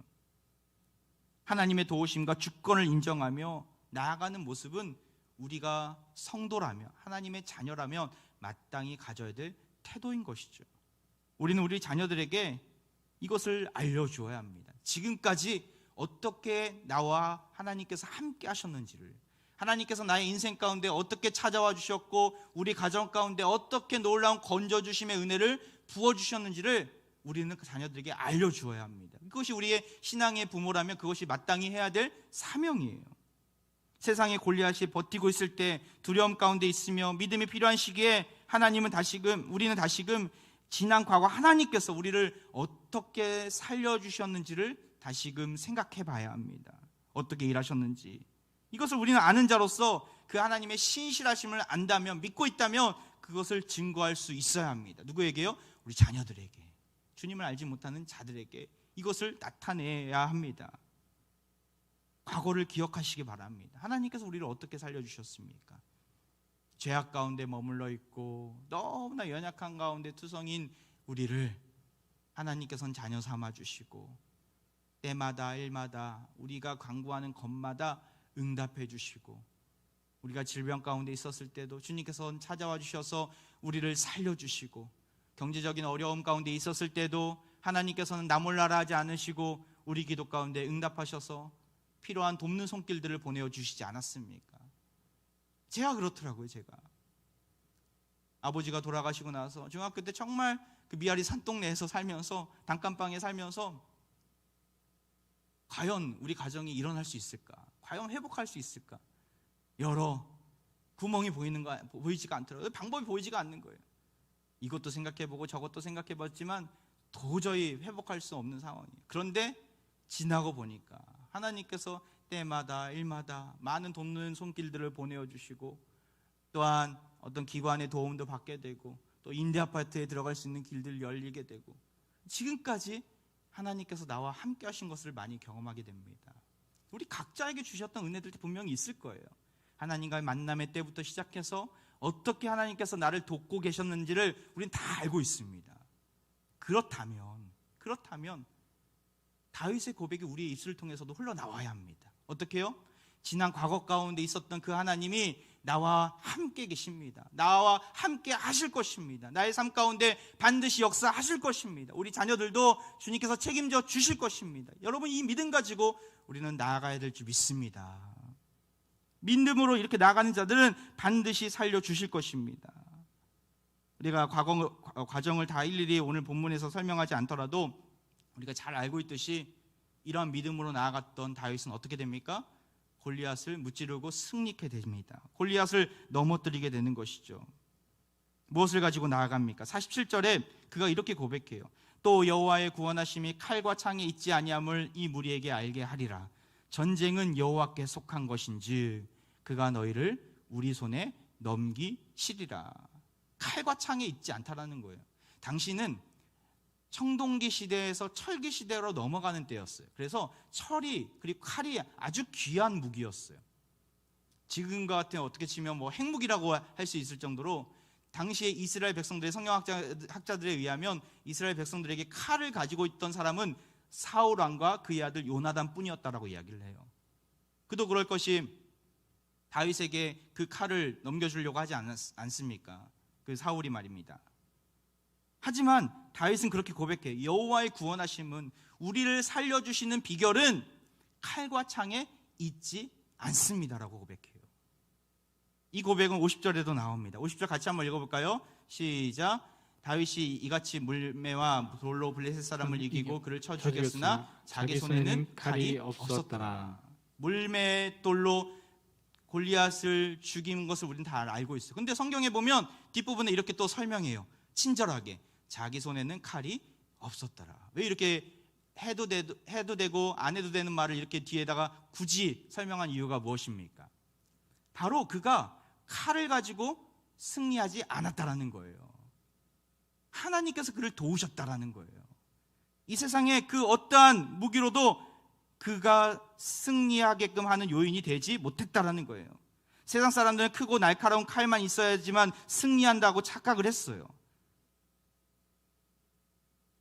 하나님의 도우심과 주권을 인정하며 나아가는 모습은 우리가 성도라면, 하나님의 자녀라면 마땅히 가져야 될 태도인 것이죠. 우리는 우리 자녀들에게 이것을 알려주어야 합니다. 지금까지 어떻게 나와 하나님께서 함께 하셨는지를, 하나님께서 나의 인생 가운데 어떻게 찾아와 주셨고 우리 가정 가운데 어떻게 놀라운 건져주심의 은혜를 부어주셨는지를 우리는 그 자녀들에게 알려주어야 합니다. 그것이 우리의 신앙의 부모라면 그것이 마땅히 해야 될 사명이에요. 세상에 골리앗이 버티고 있을 때 두려움 가운데 있으며 믿음이 필요한 시기에 우리는 다시금 지난 과거 하나님께서 우리를 어떻게 살려주셨는지를 다시금 생각해 봐야 합니다. 어떻게 일하셨는지 이것을 우리는 아는 자로서 그 하나님의 신실하심을 안다면, 믿고 있다면 그것을 증거할 수 있어야 합니다. 누구에게요? 우리 자녀들에게, 주님을 알지 못하는 자들에게 이것을 나타내야 합니다. 과거를 기억하시기 바랍니다. 하나님께서 우리를 어떻게 살려주셨습니까? 죄악 가운데 머물러 있고 너무나 연약한 가운데 투성인 우리를 하나님께서는 자녀 삼아주시고 때마다 일마다 우리가 간구하는 것마다 응답해 주시고, 우리가 질병 가운데 있었을 때도 주님께서는 찾아와 주셔서 우리를 살려주시고, 경제적인 어려움 가운데 있었을 때도 하나님께서는 나 몰라라 하지 않으시고 우리 기도 가운데 응답하셔서 필요한 돕는 손길들을 보내주시지 않았습니까? 제가 그렇더라고요. 제가 아버지가 돌아가시고 나서 중학교 때 정말 그 미아리 산동네에서 살면서, 단칸방에 살면서 과연 우리 가정이 일어날 수 있을까? 과연 회복할 수 있을까? 여러 구멍이 보이지가 않더라고요. 방법이 보이지가 않는 거예요. 이것도 생각해보고 저것도 생각해봤지만 도저히 회복할 수 없는 상황이에요. 그런데 지나고 보니까 하나님께서 때마다 일마다 많은 돕는 손길들을 보내주시고, 또한 어떤 기관의 도움도 받게 되고, 또 임대아파트에 들어갈 수 있는 길들 열리게 되고, 지금까지 하나님께서 나와 함께 하신 것을 많이 경험하게 됩니다. 우리 각자에게 주셨던 은혜들도 분명히 있을 거예요. 하나님과의 만남의 때부터 시작해서 어떻게 하나님께서 나를 돕고 계셨는지를 우리는 다 알고 있습니다. 그렇다면 다윗의 고백이 우리의 입술을 통해서도 흘러나와야 합니다. 어떻게 해요? 지난 과거 가운데 있었던 그 하나님이 나와 함께 계십니다. 나와 함께 하실 것입니다. 나의 삶 가운데 반드시 역사하실 것입니다. 우리 자녀들도 주님께서 책임져 주실 것입니다. 여러분, 이 믿음 가지고 우리는 나아가야 될 줄 믿습니다. 믿음으로 이렇게 나아가는 자들은 반드시 살려주실 것입니다. 우리가 과정을 다 일일이 오늘 본문에서 설명하지 않더라도 우리가 잘 알고 있듯이 이러한 믿음으로 나아갔던 다윗은 어떻게 됩니까? 골리앗을 무찌르고 승리케 됩니다. 골리앗을 넘어뜨리게 되는 것이죠. 무엇을 가지고 나아갑니까? 47절에 그가 이렇게 고백해요. 또 여호와의 구원하심이 칼과 창에 있지 아니함을 이 무리에게 알게 하리라. 전쟁은 여호와께 속한 것인지 그가 너희를 우리 손에 넘기시리라. 칼과 창에 있지 않다라는 거예요. 당시는 청동기 시대에서 철기 시대로 넘어가는 때였어요. 그래서 철이 그리고 칼이 아주 귀한 무기였어요. 지금과 같은 어떻게 치면 뭐 핵무기라고 할 수 있을 정도로 당시에 이스라엘 백성들의 성경학자들에 의하면 이스라엘 백성들에게 칼을 가지고 있던 사람은 사울 왕과 그의 아들 요나단 뿐이었다라고 이야기를 해요. 그도 그럴 것이 다윗에게 그 칼을 넘겨주려고 하지 않습니까? 그 사울이 말입니다. 하지만 다윗은 그렇게 고백해요. 여호와의 구원하심은, 우리를 살려주시는 비결은 칼과 창에 있지 않습니다라고 고백해요. 이 고백은 50절에도 나옵니다. 50절 같이 한번 읽어볼까요? 시작. 다윗이 이같이 물매와 돌로 블레셋 사람을 이기고 그를 쳐 죽였으나 자기 손에는 칼이 없었더라. 물매 돌로 골리앗을 죽인 것을 우리는 다 알고 있어요. 근데 성경에 보면 뒷부분에 이렇게 또 설명해요. 친절하게 자기 손에는 칼이 없었더라. 왜 이렇게 해도 되고 안 해도 되는 말을 이렇게 뒤에다가 굳이 설명한 이유가 무엇입니까? 바로 그가 칼을 가지고 승리하지 않았다라는 거예요. 하나님께서 그를 도우셨다라는 거예요. 이 세상에 그 어떠한 무기로도 그가 승리하게끔 하는 요인이 되지 못했다라는 거예요. 세상 사람들은 크고 날카로운 칼만 있어야지만 승리한다고 착각을 했어요.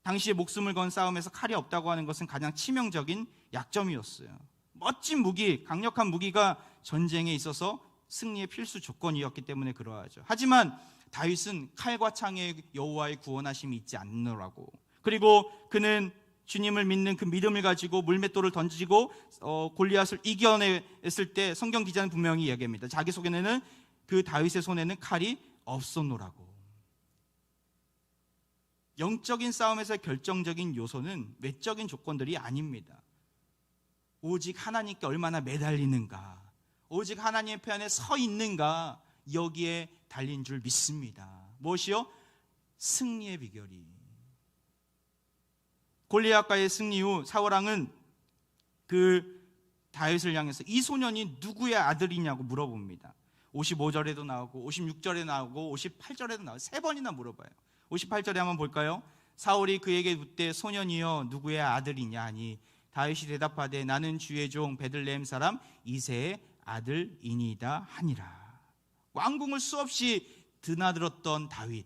당시에 목숨을 건 싸움에서 칼이 없다고 하는 것은 가장 치명적인 약점이었어요. 멋진 무기, 강력한 무기가 전쟁에 있어서 승리의 필수 조건이었기 때문에 그러하죠. 하지만 다윗은 칼과 창에 여호와의 구원하심이 있지 않노라고. 그리고 그는 주님을 믿는 그 믿음을 가지고 물맷돌을 던지고 골리앗을 이겨냈을 때 성경 기자는 분명히 이야기합니다. 자기 속에는 그 다윗의 손에는 칼이 없었노라고. 영적인 싸움에서의 결정적인 요소는 외적인 조건들이 아닙니다. 오직 하나님께 얼마나 매달리는가, 오직 하나님의 편에 서 있는가, 여기에 달린 줄 믿습니다. 무엇이요? 승리의 비결이. 골리앗과의 승리 후 사울왕은 그 다윗을 향해서 이 소년이 누구의 아들이냐고 물어봅니다. 55절에도 나오고 56절에 나오고 58절에도 나오고 3번이나 물어봐요. 58절에 한번 볼까요? 사울이 그에게 묻되 소년이여 누구의 아들이냐 하니 다윗이 대답하되 나는 주의 종 베들레헴 사람 이새의 아들이니이다 하니라. 왕궁을 수없이 드나들었던 다윗,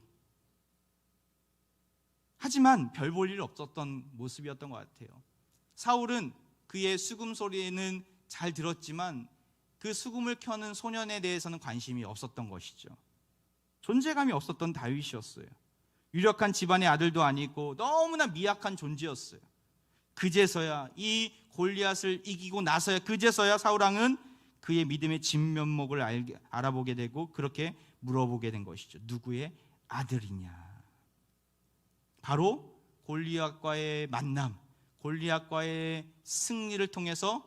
하지만 별 볼 일 없었던 모습이었던 것 같아요. 사울은 그의 수금 소리는 잘 들었지만 그 수금을 켜는 소년에 대해서는 관심이 없었던 것이죠. 존재감이 없었던 다윗이었어요. 유력한 집안의 아들도 아니고 너무나 미약한 존재였어요. 그제서야 이 골리앗을 이기고 나서야 그제서야 사울왕은 그의 믿음의 진면목을 알아보게 되고 그렇게 물어보게 된 것이죠. 누구의 아들이냐? 바로 골리앗과의 만남, 골리앗과의 승리를 통해서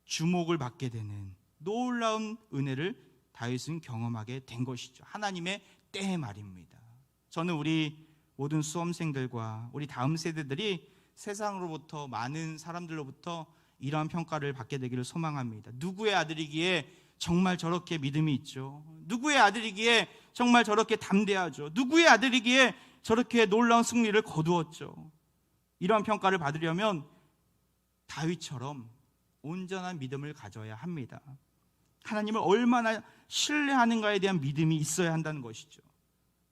주목을 받게 되는 놀라운 은혜를 다윗은 경험하게 된 것이죠. 하나님의 때 말입니다. 저는 우리 모든 수험생들과 우리 다음 세대들이 세상으로부터, 많은 사람들로부터 이러한 평가를 받게 되기를 소망합니다. 누구의 아들이기에 정말 저렇게 믿음이 있죠? 누구의 아들이기에 정말 저렇게 담대하죠? 누구의 아들이기에 저렇게 놀라운 승리를 거두었죠? 이러한 평가를 받으려면 다윗처럼 온전한 믿음을 가져야 합니다. 하나님을 얼마나 신뢰하는가에 대한 믿음이 있어야 한다는 것이죠.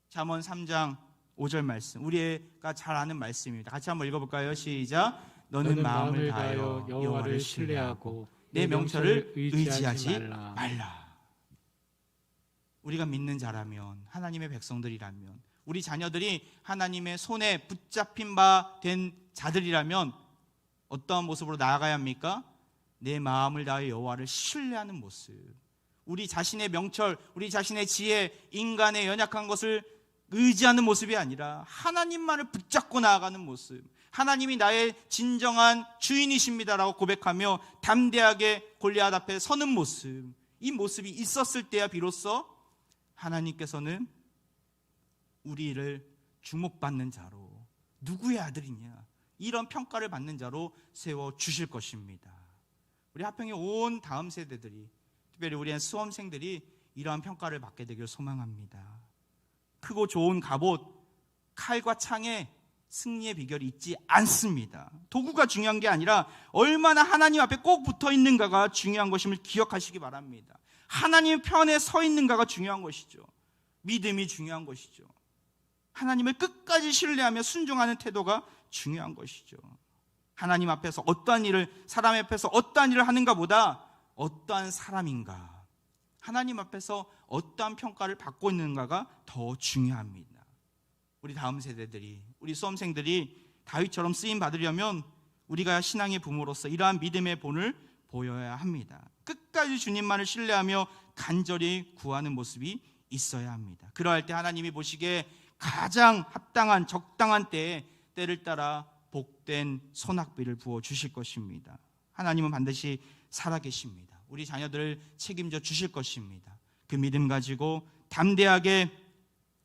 잠언 3장 5절 말씀, 우리가 잘 아는 말씀입니다. 같이 한번 읽어볼까요? 시작. 너는 마음을 다하여 여호와를 신뢰하고 내 명철을 의지하지 말라. 우리가 믿는 자라면, 하나님의 백성들이라면, 우리 자녀들이 하나님의 손에 붙잡힌 바 된 자들이라면 어떠한 모습으로 나아가야 합니까? 내 마음을 다하여 여호와를 신뢰하는 모습. 우리 자신의 명철, 우리 자신의 지혜, 인간의 연약한 것을 의지하는 모습이 아니라 하나님만을 붙잡고 나아가는 모습. 하나님이 나의 진정한 주인이십니다라고 고백하며 담대하게 골리앗 앞에 서는 모습. 이 모습이 있었을 때야 비로소 하나님께서는 우리를 주목받는 자로, 누구의 아들이냐, 이런 평가를 받는 자로 세워주실 것입니다. 우리 화평의 온 다음 세대들이, 특별히 우리의 수험생들이 이러한 평가를 받게 되길 소망합니다. 크고 좋은 갑옷, 칼과 창에 승리의 비결이 있지 않습니다. 도구가 중요한 게 아니라 얼마나 하나님 앞에 꼭 붙어 있는가가 중요한 것임을 기억하시기 바랍니다. 하나님 편에 서 있는가가 중요한 것이죠. 믿음이 중요한 것이죠. 하나님을 끝까지 신뢰하며 순종하는 태도가 중요한 것이죠. 하나님 앞에서 어떠한 일을, 사람 앞에서 어떠한 일을 하는가 보다 어떠한 사람인가, 하나님 앞에서 어떠한 평가를 받고 있는가가 더 중요합니다. 우리 다음 세대들이, 우리 수험생들이 다윗처럼 쓰임 받으려면 우리가 신앙의 부모로서 이러한 믿음의 본을 보여야 합니다. 끝까지 주님만을 신뢰하며 간절히 구하는 모습이 있어야 합니다. 그러할 때 하나님이 보시기에 가장 합당한, 적당한 때에 때를 따라 복된 소낙비를 부어주실 것입니다. 하나님은 반드시 살아계십니다. 우리 자녀들을 책임져 주실 것입니다. 그 믿음 가지고 담대하게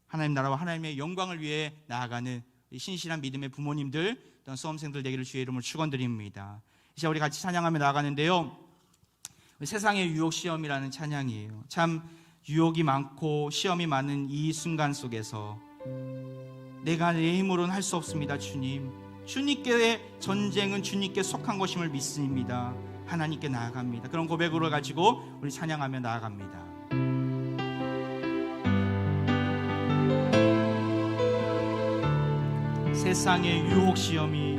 하나님 나라와 하나님의 영광을 위해 나아가는 신실한 믿음의 부모님들, 또한 수험생들 되기를 주의 이름으로 축원드립니다. 이제 우리 같이 찬양하며 나아가는데요, 세상의 유혹 시험이라는 찬양이에요. 참 유혹이 많고 시험이 많은 이 순간 속에서 내가 내 힘으로는 할 수 없습니다. 주님께의 전쟁은 주님께 속한 것임을 믿습니다. 하나님께 나아갑니다. 그런 고백으로 가지고 우리 찬양하며 나아갑니다. 세상의 유혹 시험이,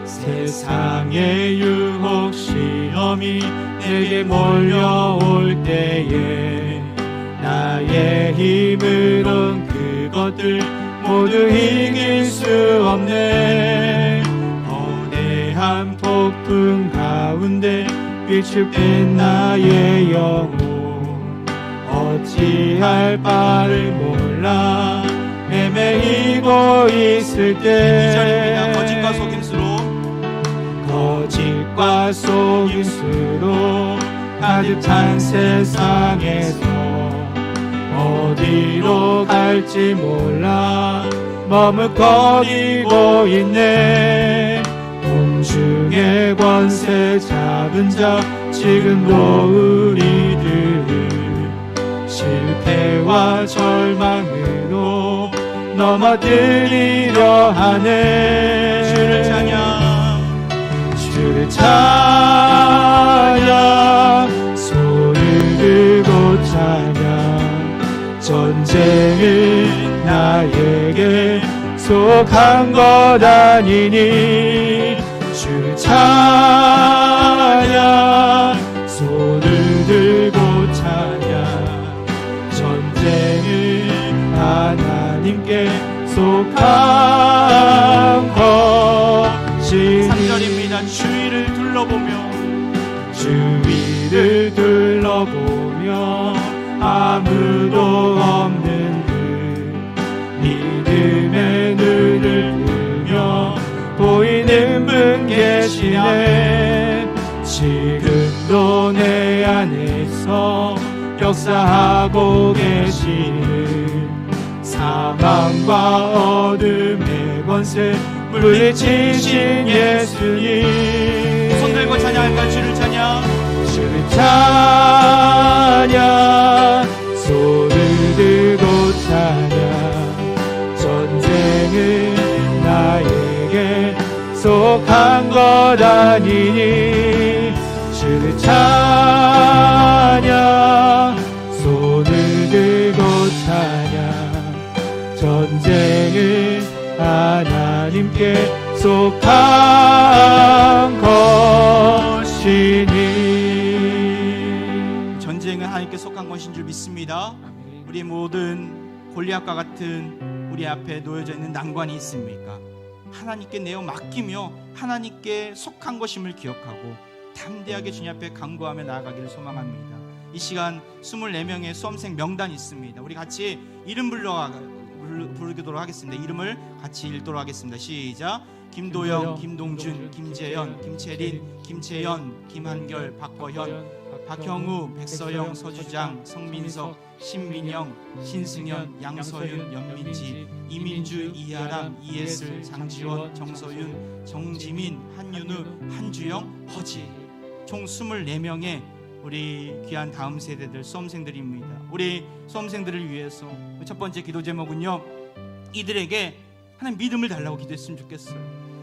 세상의 유혹 시험이 내게 몰려올 때에 나의 힘으론 그것들 모두 이길 수 없네. 거대한 폭풍 가운데 위축된 나의 영혼, 어찌할 바를 몰라 헤매이고 있을 때, 거짓과 속임수로 가득 찬 세상에서 어디로 갈지 몰라 머뭇거리고 있네. 공중의 권세 잡은 자 지금도 우리 죄와 절망으로 넘어뜨리려 하네. 주를 찬양, 주를 찬양, 손을 들고 찬양. 전쟁은 나에게 속한 것 아니니. 주를 찬양, 손을 들고 찬양. 전쟁은 하나님께 속한 것이니. 3절입니다. 주위를 둘러보며 주위를 둘러보며 아무도 없는 그 믿음의 눈을 뜨며 보이는 분 계시네. 지금도 내 안에서 역사하고 계시는 사망과 어둠의 권세 물리치신 예수님. 손 들고 찬양할까? 주를 찬양, 주를 찬양, 손을 들고 찬양. 전쟁은 나에게 속한 것 아니니. 주를 찬양, 손을 들고 찬양. 전쟁은 하나님께 속한 것이니. 전쟁은 하나님께 속한 것인 줄 믿습니다. 우리 모든 골리앗과 같은 우리 앞에 놓여져 있는 난관이 있습니까? 하나님께 내어 맡기며 하나님께 속한 것임을 기억하고 담대하게 주님 앞에 간구하며 나아가기를 소망합니다. 이 시간 24명의 수험생 명단이 있습니다. 우리 같이 이름 부르도록 하겠습니다. 이름을 같이 읽도록 하겠습니다. 시작. 김도영, 김동준, 김재현, 김채린, 김채연, 김한결, 박거현, 박형우, 백서영, 서주장, 성민석, 신민영, 신승현, 양서윤, 연민지, 이민주, 이하람, 이예슬, 장지원, 정서윤, 정지민, 한윤우, 한주영, 허지. 총 24명의 우리 귀한 다음 세대들 수험생들입니다. 우리 수험생들을 위해서 첫 번째 기도 제목은요, 이들에게 하나님 믿음을 달라고 기도했으면 좋겠어요.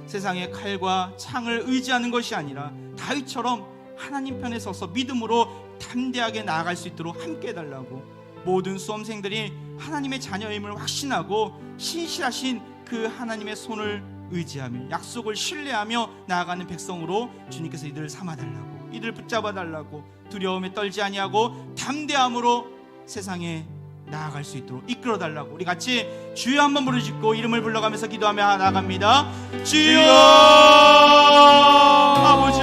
세상의 칼과 창을 의지하는 것이 아니라 다윗처럼 하나님 편에 서서 믿음으로 담대하게 나아갈 수 있도록 함께 해달라고. 모든 수험생들이 하나님의 자녀임을 확신하고 신실하신 그 하나님의 손을 의지하며 약속을 신뢰하며 나아가는 백성으로 주님께서 이들을 삼아달라고, 이들을 붙잡아달라고, 두려움에 떨지 아니하고 담대함으로 세상에 나아갈 수 있도록 이끌어달라고. 우리 같이 주여 한번 부르짖고 이름을 불러가면서 기도하며 나아갑니다. 주여,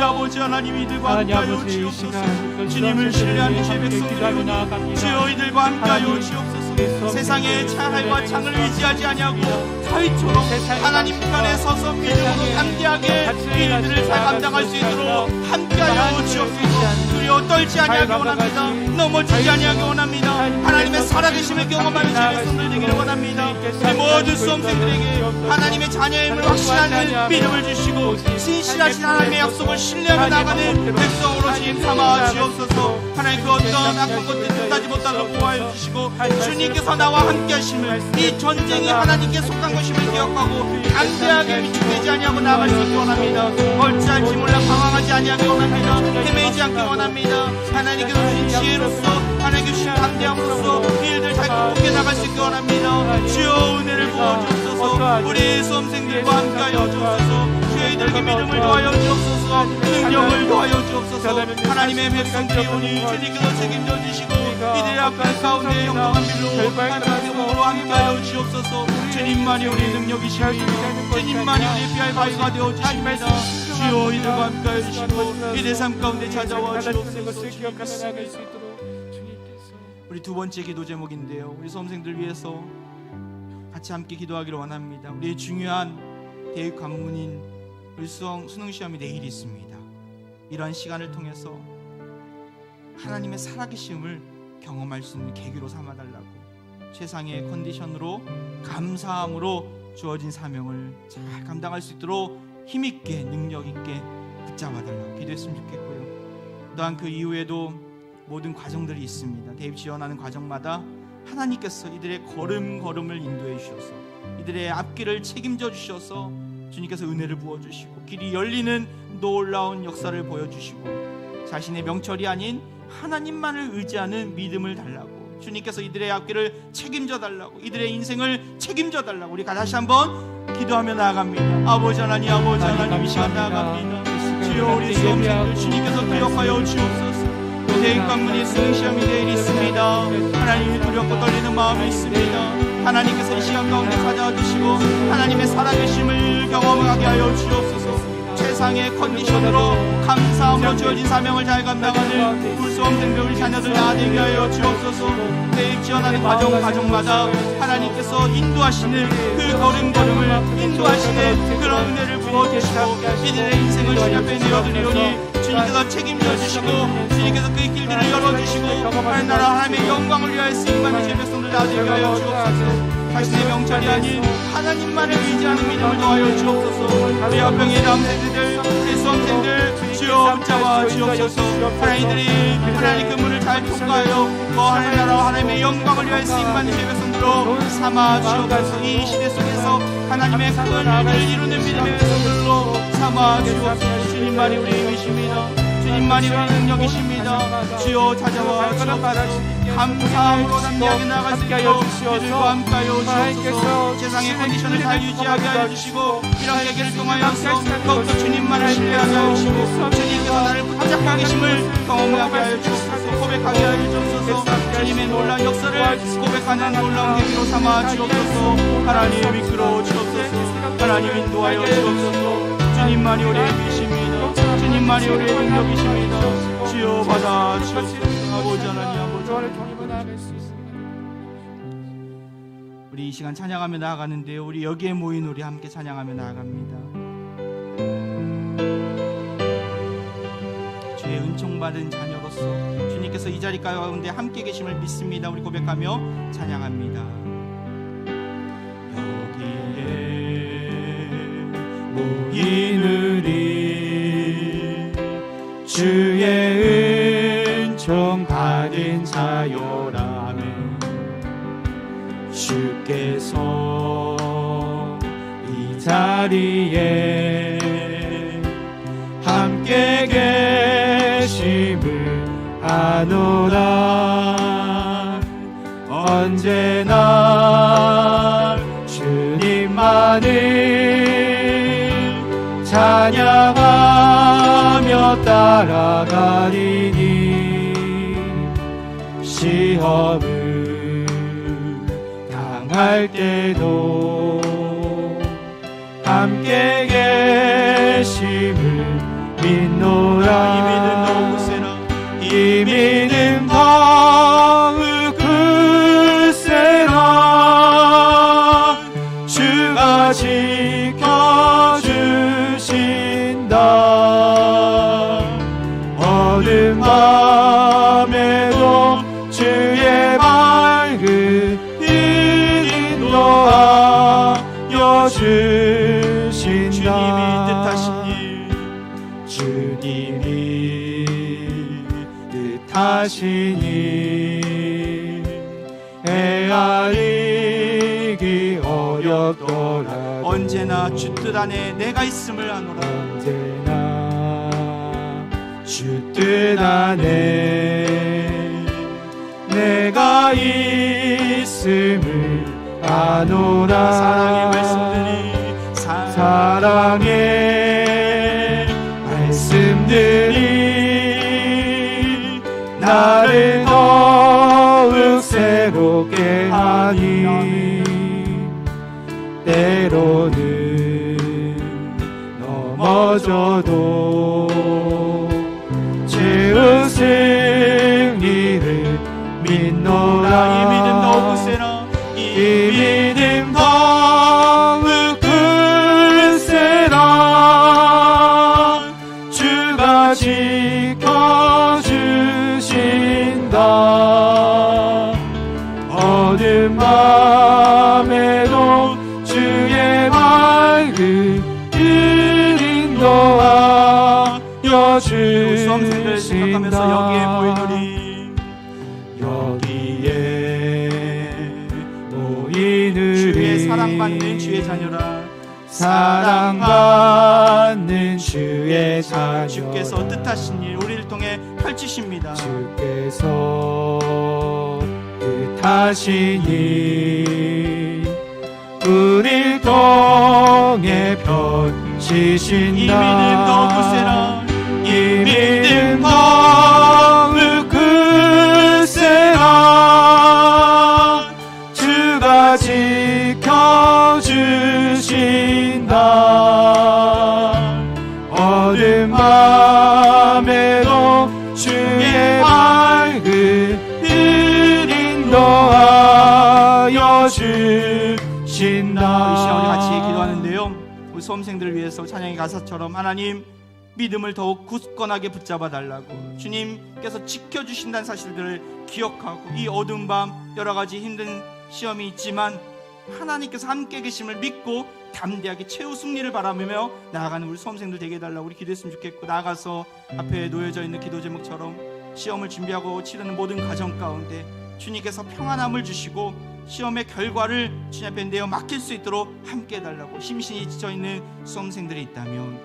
아버지 하나님, 이들과 함께하여 주옵소서. 주님을 신뢰하는 주의 백성들이오니 주여 이들과 함께하여 주옵소서. 세상의 칼과 창을 의지하지 아니하고 다윗처럼 하나님 편에 서서 믿음으로 담대하게 이들을 잘 감당할 수 있도록 함께하여 주옵소서. 두려워 떨지 아니하기 원합니다. 넘어지지 아니하기 원합니다. 하나님의 살아계심을 경험하는 주의 백성들 되기를 원합니다. 우리 모든 수험생들에게 하나님의 자녀임을 확신하는 믿음을 주시고 신실하신 하나님의 약속을 신뢰하며 나가는 백성으로 주님 삼아 주옵소서. 하나님 그 어떤 악한 것들 뜻하지 못하도록 보호하여 주시고 주님께서 나와 함께 하심을, 이 전쟁이 하나님께 속한 것임을 기억하고 담대하게 위축되지 아니하고 나아갈 수 있기 원합니다. 어찌할지 몰라 방황하지 아니하기 원합니다. 헤매지 않기 원합니다. 하나님께서 주신 지혜로서, 하나님께서 주신 담대함으로써 이 일들 잘 극복해 나갈 수 있기 원합니다. 주여 은혜를 부어주옵소서. 우리 수험생들과 함께하여 주옵소서. 주의 이들에게 믿음을 더하여 주옵소서. 능력을 더하여 주옵소서. 하나님의 백성들이 오니 주님께서 책임져 주시고 이들의 앞에 가운데 영광한 빌로 하나님의 몸으로 함께하여 주옵소서. 주님만이 우리 능력이시니 주님만이 우리 피할 바위가 되어 주십니다. 주여 이들과 함께하여 주시고 이들 삶 가운데 찾아와 주옵소서. 우리 두 번째 기도 제목인데요, 우리 수험생들 위해서 같이 함께 기도하기를 원합니다. 우리의 중요한 대학 관문인 우리 수능 시험이 내일 있습니다. 이러한 시간을 통해서 하나님의 살아계심을 경험할 수 있는 계기로 삼아달라고, 최상의 컨디션으로 감사함으로 주어진 사명을 잘 감당할 수 있도록 힘있게 능력있게 붙잡아달라고 기도했으면 좋겠고요. 또한 그 이후에도 모든 과정들이 있습니다. 대입 지원하는 과정마다 하나님께서 이들의 걸음걸음을 인도해 주셔서 이들의 앞길을 책임져 주셔서 주님께서 은혜를 부어주시고 길이 열리는 놀라운 역사를 보여주시고 자신의 명철이 아닌 하나님만을 의지하는 믿음을 달라고 주님께서 이들의 앞길을 책임져 달라고 이들의 인생을 책임져 달라고 우리 다시 한번 기도하며 나아갑니다. 아버지 하나님, 아버지 하나님, 이 시간 나아갑니다. 주여, 우리 수험생들 주님께서 기억하여 주옵소서. 대입관문이 수능시험이 내일 있습니다. 하나님이 두렵고 떨리는 마음이 있습니다. 하나님께서 이 시간 가운데 찾아와 주시고 하나님의 살아계심을 경험하게 하여 주옵소서. 최상의 컨디션으로 감사함으로 주어진 사명을 잘 감당하는 우리 수험생들 우리 자녀들 나아되게 하여 주옵소서. 대입 지원하는 가정마다 하나님께서 인도하시는 그 걸음걸음을 인도하시는 그런 은혜를 부어주시고 이들의 인생을 주님 앞에 내어드리오니 주님께서 책임져 주시고 주님께서 그 길들을 열어주시고 하나님 나라 하나님의 영광을 위하여 쓰임받는 제 백성들 나아지게 하여 주옵소서. 자신의 명철이 아닌 하나님만을 의지하는 믿음을 더하여 주옵소서. 우리 화평의 남세대들 우리 수험생들 주여 붙잡아 주옵소서. 하나님들이 하나님 그 문을 잘 통과하여 또 하나님 나라와 하나님의 영광을 위하여 쓰임받는 제 백성들로 삼아 주옵소서. 이 시대 속에서 하나님의 큰 일을 이루는 믿음의 백성들로 삼아 주옵소서. 주님만이 우리의 힘이십니다. 주님만이 우리의 능력이십니다. 주여 찾아와 주옵소서. 감사함으로 담대하게 나아갈 수 있도록 우리들과 함께하여 주옵소서. 세상의 컨디션을 잘 유지하게 하여 주시고 이런 얘기를 통하여서 더욱더 주님만을 신뢰하게 하여 주시고 주님께서 나를 붙잡고 계심을 경험하게 하여 주옵소서. 고백하게 하여 주옵소서. 주님의 놀라운 역사를 고백하는 놀라운 계기로 삼아 주옵소서. 하나님 이끌어 주옵소서. 하나님 인도하여 주옵소서. 주님만이 우리의 힘이십니다. 주님만이 우리의 능력이십니다. 주여 받아 주옵소서. 아버지 하나님, 아버지 하나님. 우리 이 시간 찬양하며 나아가는데요, 우리 여기에 모인 우리 함께 찬양하며 나아갑니다. 주의 은총받은 자녀로서 주님께서 이 자리 가운데 함께 계심을 믿습니다. 우리 고백하며 찬양합니다. 여기에 모이느니 주의 은총 받은 자요라며 주께서 이 자리에 함께 계심을 아노라. 언제나 주님만을 찬양하며 따라가리니 시험을 당할 때도 함께 계심을 믿노라. 이 믿음 더욱 굳세라. 주가 지켜주신다. 어느 밤에도 주의 밝은 인도하여 주신다. 주님이 뜻하시니 헤아리기 어렵더라. 언제나 주 뜻 안에 내가 있음을 아노라. 언제나 주 뜻 안에 내가 있음을 아노라. 사랑의 말씀들이 사랑의 말씀들이 나를 더욱 새롭게 하니 때로는 넘어져도 죄의 승리를 믿노라. 이 믿음 더욱 굳세라. 이 믿음 더욱 굳세라. 주가 지켜주신다. 어느 밤에도 주의 밝은 길 인도하여 주신다. 여기에 모이노니 여기에 사랑받는 주의 자녀라. 사랑받는 주의 자녀 주께서 뜻하신 일 우리를 통해 펼치십니다. 주께서 뜻하신 일 우리를 통해 펼치신다. 이 믿음 더욱 굳세라. 이 믿음 더욱 굳세라. 주가 지켜주신다. 어두운 밤에도 주의 밝은 인도하여 주신다. 이 시간 우리 같이 기도하는데요. 우리 수험생들을 위해서 찬양의 가사처럼 하나님 믿음을 더욱 굳건하게 붙잡아 달라고 주님께서 지켜주신다는 사실들을 기억하고 이 어두운 밤 여러 가지 힘든 시험이 있지만 하나님께서 함께 계심을 믿고 담대하게 최후 승리를 바라며 나아가는 우리 수험생들 되게 해달라고 우리 기도했으면 좋겠고, 나아가서 앞에 놓여져 있는 기도 제목처럼 시험을 준비하고 치르는 모든 과정 가운데 주님께서 평안함을 주시고 시험의 결과를 주님 앞에 내어 맡길 수 있도록 함께 해달라고, 심신이 지쳐있는 수험생들이 있다면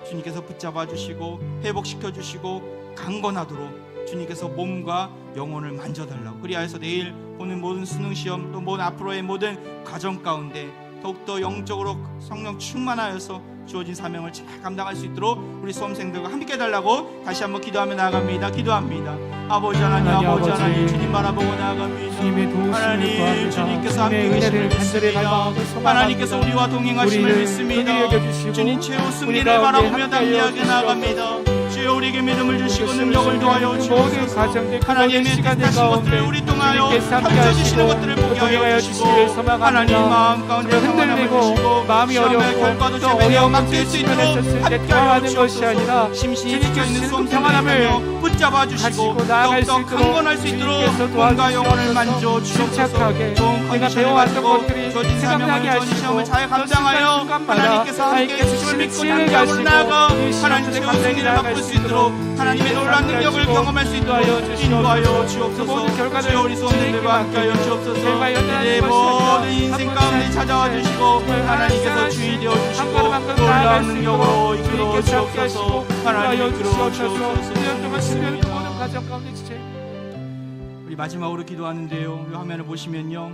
주님께서 붙잡아 주시고 회복시켜 주시고 강건하도록 주님께서 몸과 영혼을 만져달라고, 그리하여서 내일 보는 모든 수능시험 또 모든 앞으로의 모든 과정 가운데 더욱더 영적으로 성령 충만하여서 주어진 사명을 잘 감당할 수 있도록 우리 수험생들과 함께 해달라고 다시 한번 기도하며 나아갑니다. 기도합니다. 아버지 하나님, 아버지 하나님, 주님 바라보고 나아갑니다. 주님의 도우심을 하나님, 구합니다. 주님께서 함께 주님의 계심을 은혜를 간절히 믿습니다. 갈망하고 소망합니다. 하나님께서 우리와 동행하심을 우리를 믿습니다. 긍휼히 여겨주시고 주님 최후 승리를 우리 가운데 바라보며 함께하여 담대하게 주시옵소서. 나아갑니다. 주여 우리에게 믿음을 주시고 능력을 도하여 모든 주옵소서. 과정들 하나님의 모든 시간들 뜻하신 가운데 것들을 우리 통하여 주님께서 펼쳐주시는 함께하시고 것들을 보게 하여 동행하여 주시고, 주시기를 소망합니다. 하나님 마음 가운데 흔들리고 평안함을 주시고 마음이 시험의 어렵고 결과도 또 제대로 어려운 맡길 수 있도록 있을 때 함께하여 도와하는 것이 아니라 주옵소서. 심신이 주님께서 지쳐있는 주시는 수험생들을 평안함을 붙잡아 주시고 가지고 나아갈 수 더욱더 있도록 강건할 수 있도록 주님께서 몸과 영혼을 도와주시옵소서. 만져 주옵소서. 침착하게 좋은 내가 컨디션을 배워왔던 가지고 것들이 주어진 생각나게 사명을 주어진 하시고 시험을 잘 또 감당하여 순간순간마다 하나님께서 함께 하나님께서 주심을 믿고 지혜를 담대함으로 가지고 나아가 이 하나님 시험들에 최후 감당히 승리를 나아갈 맛볼 수 수 있도록 하나님의 놀라운 능력을 경험할 수 있도록 인도하여 주옵소서. 모든 결과를 주여 우리 수험생들과 함께하여 주옵소서. 제발 내 연단하는 것이 모든 아니라 인생 한 가운데 번씩 찾아와 주시고 하나님께서 주인이 되어 주시고 한 걸음 한 걸음 나아갈 놀라운 수 능력으로 있도록 이끌어 주님께서 함께 주옵소서. 하시고 하나님 인도하여 이끌어 주옵소서. 주옵소서. 1년 동안 신뢰는 그 모든 과정 가운데 지체 우리 마지막으로 기도하는데요, 이 화면을 보시면요,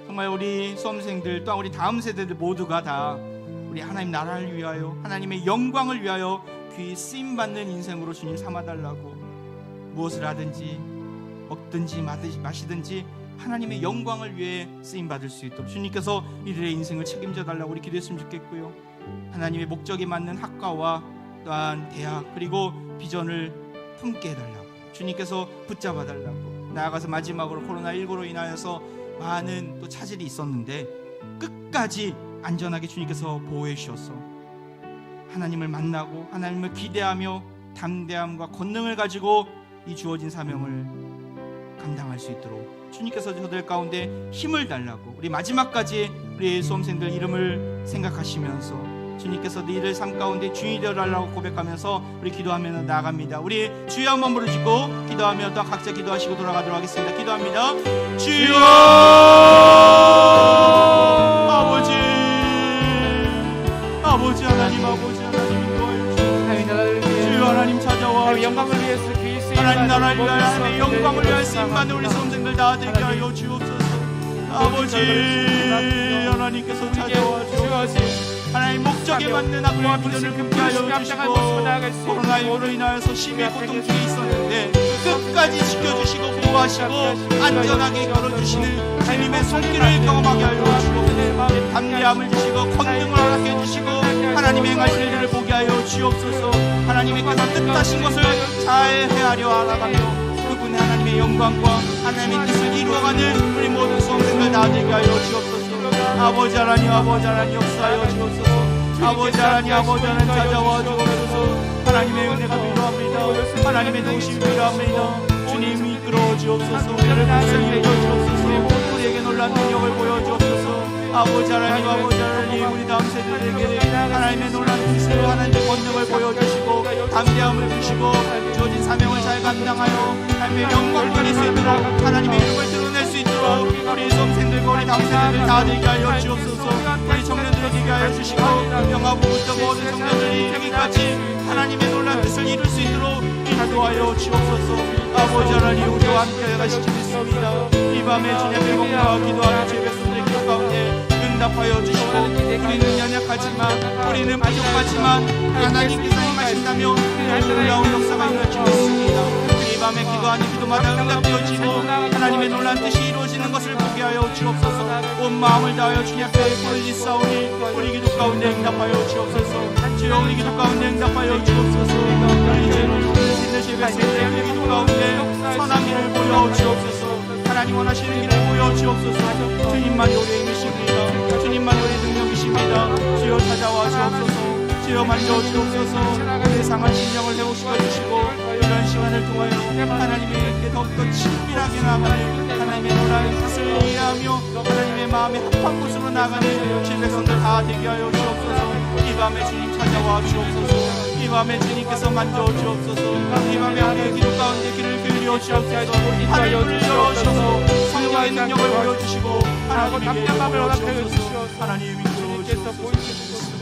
정말 우리 수험생들 또한 우리 다음 세대들 모두가 다 우리 하나님 나라를 위하여 하나님의 영광을 위하여 귀히 쓰임받는 인생으로 주님 삼아달라고, 무엇을 하든지 먹든지 마시든지 하나님의 영광을 위해 쓰임받을 수 있도록 주님께서 이들의 인생을 책임져 달라고 우리 기도했으면 좋겠고요, 하나님의 목적에 맞는 학과와 또한 대학 그리고 비전을 품게 해달라고 주님께서 붙잡아 달라고, 나아가서 마지막으로 코로나19로 인하여서 많은 또 차질이 있었는데 끝까지 안전하게 주님께서 보호해 주셔서 하나님을 만나고 하나님을 기대하며 담대함과 권능을 가지고 이 주어진 사명을 감당할 수 있도록 주님께서 저들 가운데 힘을 달라고, 우리 마지막까지 우리 수험생들 이름을 생각하시면서 주님께서 너희들 삶 가운데 주인이 되어달라고 고백하면서 우리 기도하며 나아갑니다. 우리 주여 한번 부르시고 기도하며 또 각자 기도하시고 돌아가도록 하겠습니다. 기도합니다. 주여 아버지 하나님, 아버지 하나님 인도하여 주시옵소서. 주여 하나님 찾아와 영광을 위해서 귀히 쓰임 하나님 나라를 위하여 받는 하나님의 모든 영광을 위하여 수험생들 쓰임받는 우리 수험생들 나아들게 하여 주옵소서. 아버지 하나님께서 찾아와 주옵소서. 하나님 목적에 맞는 학교와 비전을 금케 하여 주시고, 코로나19로 인하여서 심히 고통 중에 있었는데 끝까지 지켜주시고 보호하시고 안전하게 걸어주시는 주님의 손길을 경험하게 하여 주옵소서. 담대함을 주시고 권능을 허락해 주시고 하나님의 행하실 일을 보게 하여 주옵소서. 하나님께서 뜻하신 것을 잘 헤아려 알아가며 그분의 하나님의 영광과 하나님의 뜻을 이루어가는 우리 모든 수험생들 나아들게 하여 주옵소서. 아버지 하나님, 아버지 하나님 역사하여 주옵소서. 아버지 하나님, 아버지 하나님 찾아와 주옵소서. 하나님의 은혜가 필요합니다. 하나님의 도우심이 필요합니다. 주님 이끌어 주옵소서. 우리를 불쌍히 여겨 주옵소서. 우리에게 놀란 능력을 보여주옵소서. 아버지 하나님, 아버지 하나님, 우리 다음 세대들에게 하나님의 놀란 뜻을 하나님의 권능을 보여주시고 담대함을 주시고 주어진 사명을 잘 감당하여 삶의 영광 돌릴 수 있도록 하나님의 이름을 드러낼 수 있도록 우리 수험생들과 우리 당생들을 다 되게 하여 주옵소서. 우리 청년들을 되게 하여 주시고 영화부부터 모든 청년들이 여기까지 하나님의 놀라운 뜻을 이룰 수 있도록 인도하여 주옵소서. 아버지 하나님 우리와 함께 가시지 믿습니다. 이 밤에 주님의 공과 기도하는 제 백성들의 기도 가운데 응답하여 주시고 우리는 연약하지만 우리는 부족하지만 하나님께서 행하신다며 놀라운 역사가 일어날지 믿습니다. 이 밤에 기도하는 기도마다 응답되어지고 하나님의 놀라운 뜻이 이루어지는 것을 보게 하여 주옵소서. 온 마음을 다하여 주님 앞에 부르짖사오니 우리 기도 가운데 응답하여 주옵소서. 주여 우리 기도 가운데 응답하여 주옵소서. 우리 죄를 주시는 제 백성들의 우리 기도 가운데 선한 길을 보여 주옵소서. 하나님 원하시는 길을 보여 주옵소서. 주님만이 우리의 힘이십니다. 주님만이 우리의 능력이십니다. 주여 찾아와 주옵소서. 주여 만져 주옵소서. 세상을 심령을 회복시켜 주시고 이런 시간을 통하여 하나님께 더욱더 친밀하게 나가는 하나님의 놀라운 뜻을 이해하며 하나님의 마음의 합한 곳으로 나가는 주 백성들 다 되게 하여 주옵소서. 이 밤에 주님 찾아와 주옵소서. 이 밤에 주님께서 만져 주옵소서. 이 밤에 우리의 기도 가운데 길을 기울여 주옵소서. 하늘을 열어주셔서 성령의 능력을 보여주시고 하나님의 감당감을 얻게 해주시옵소서. 하나님의 믿음으로 주옵소서.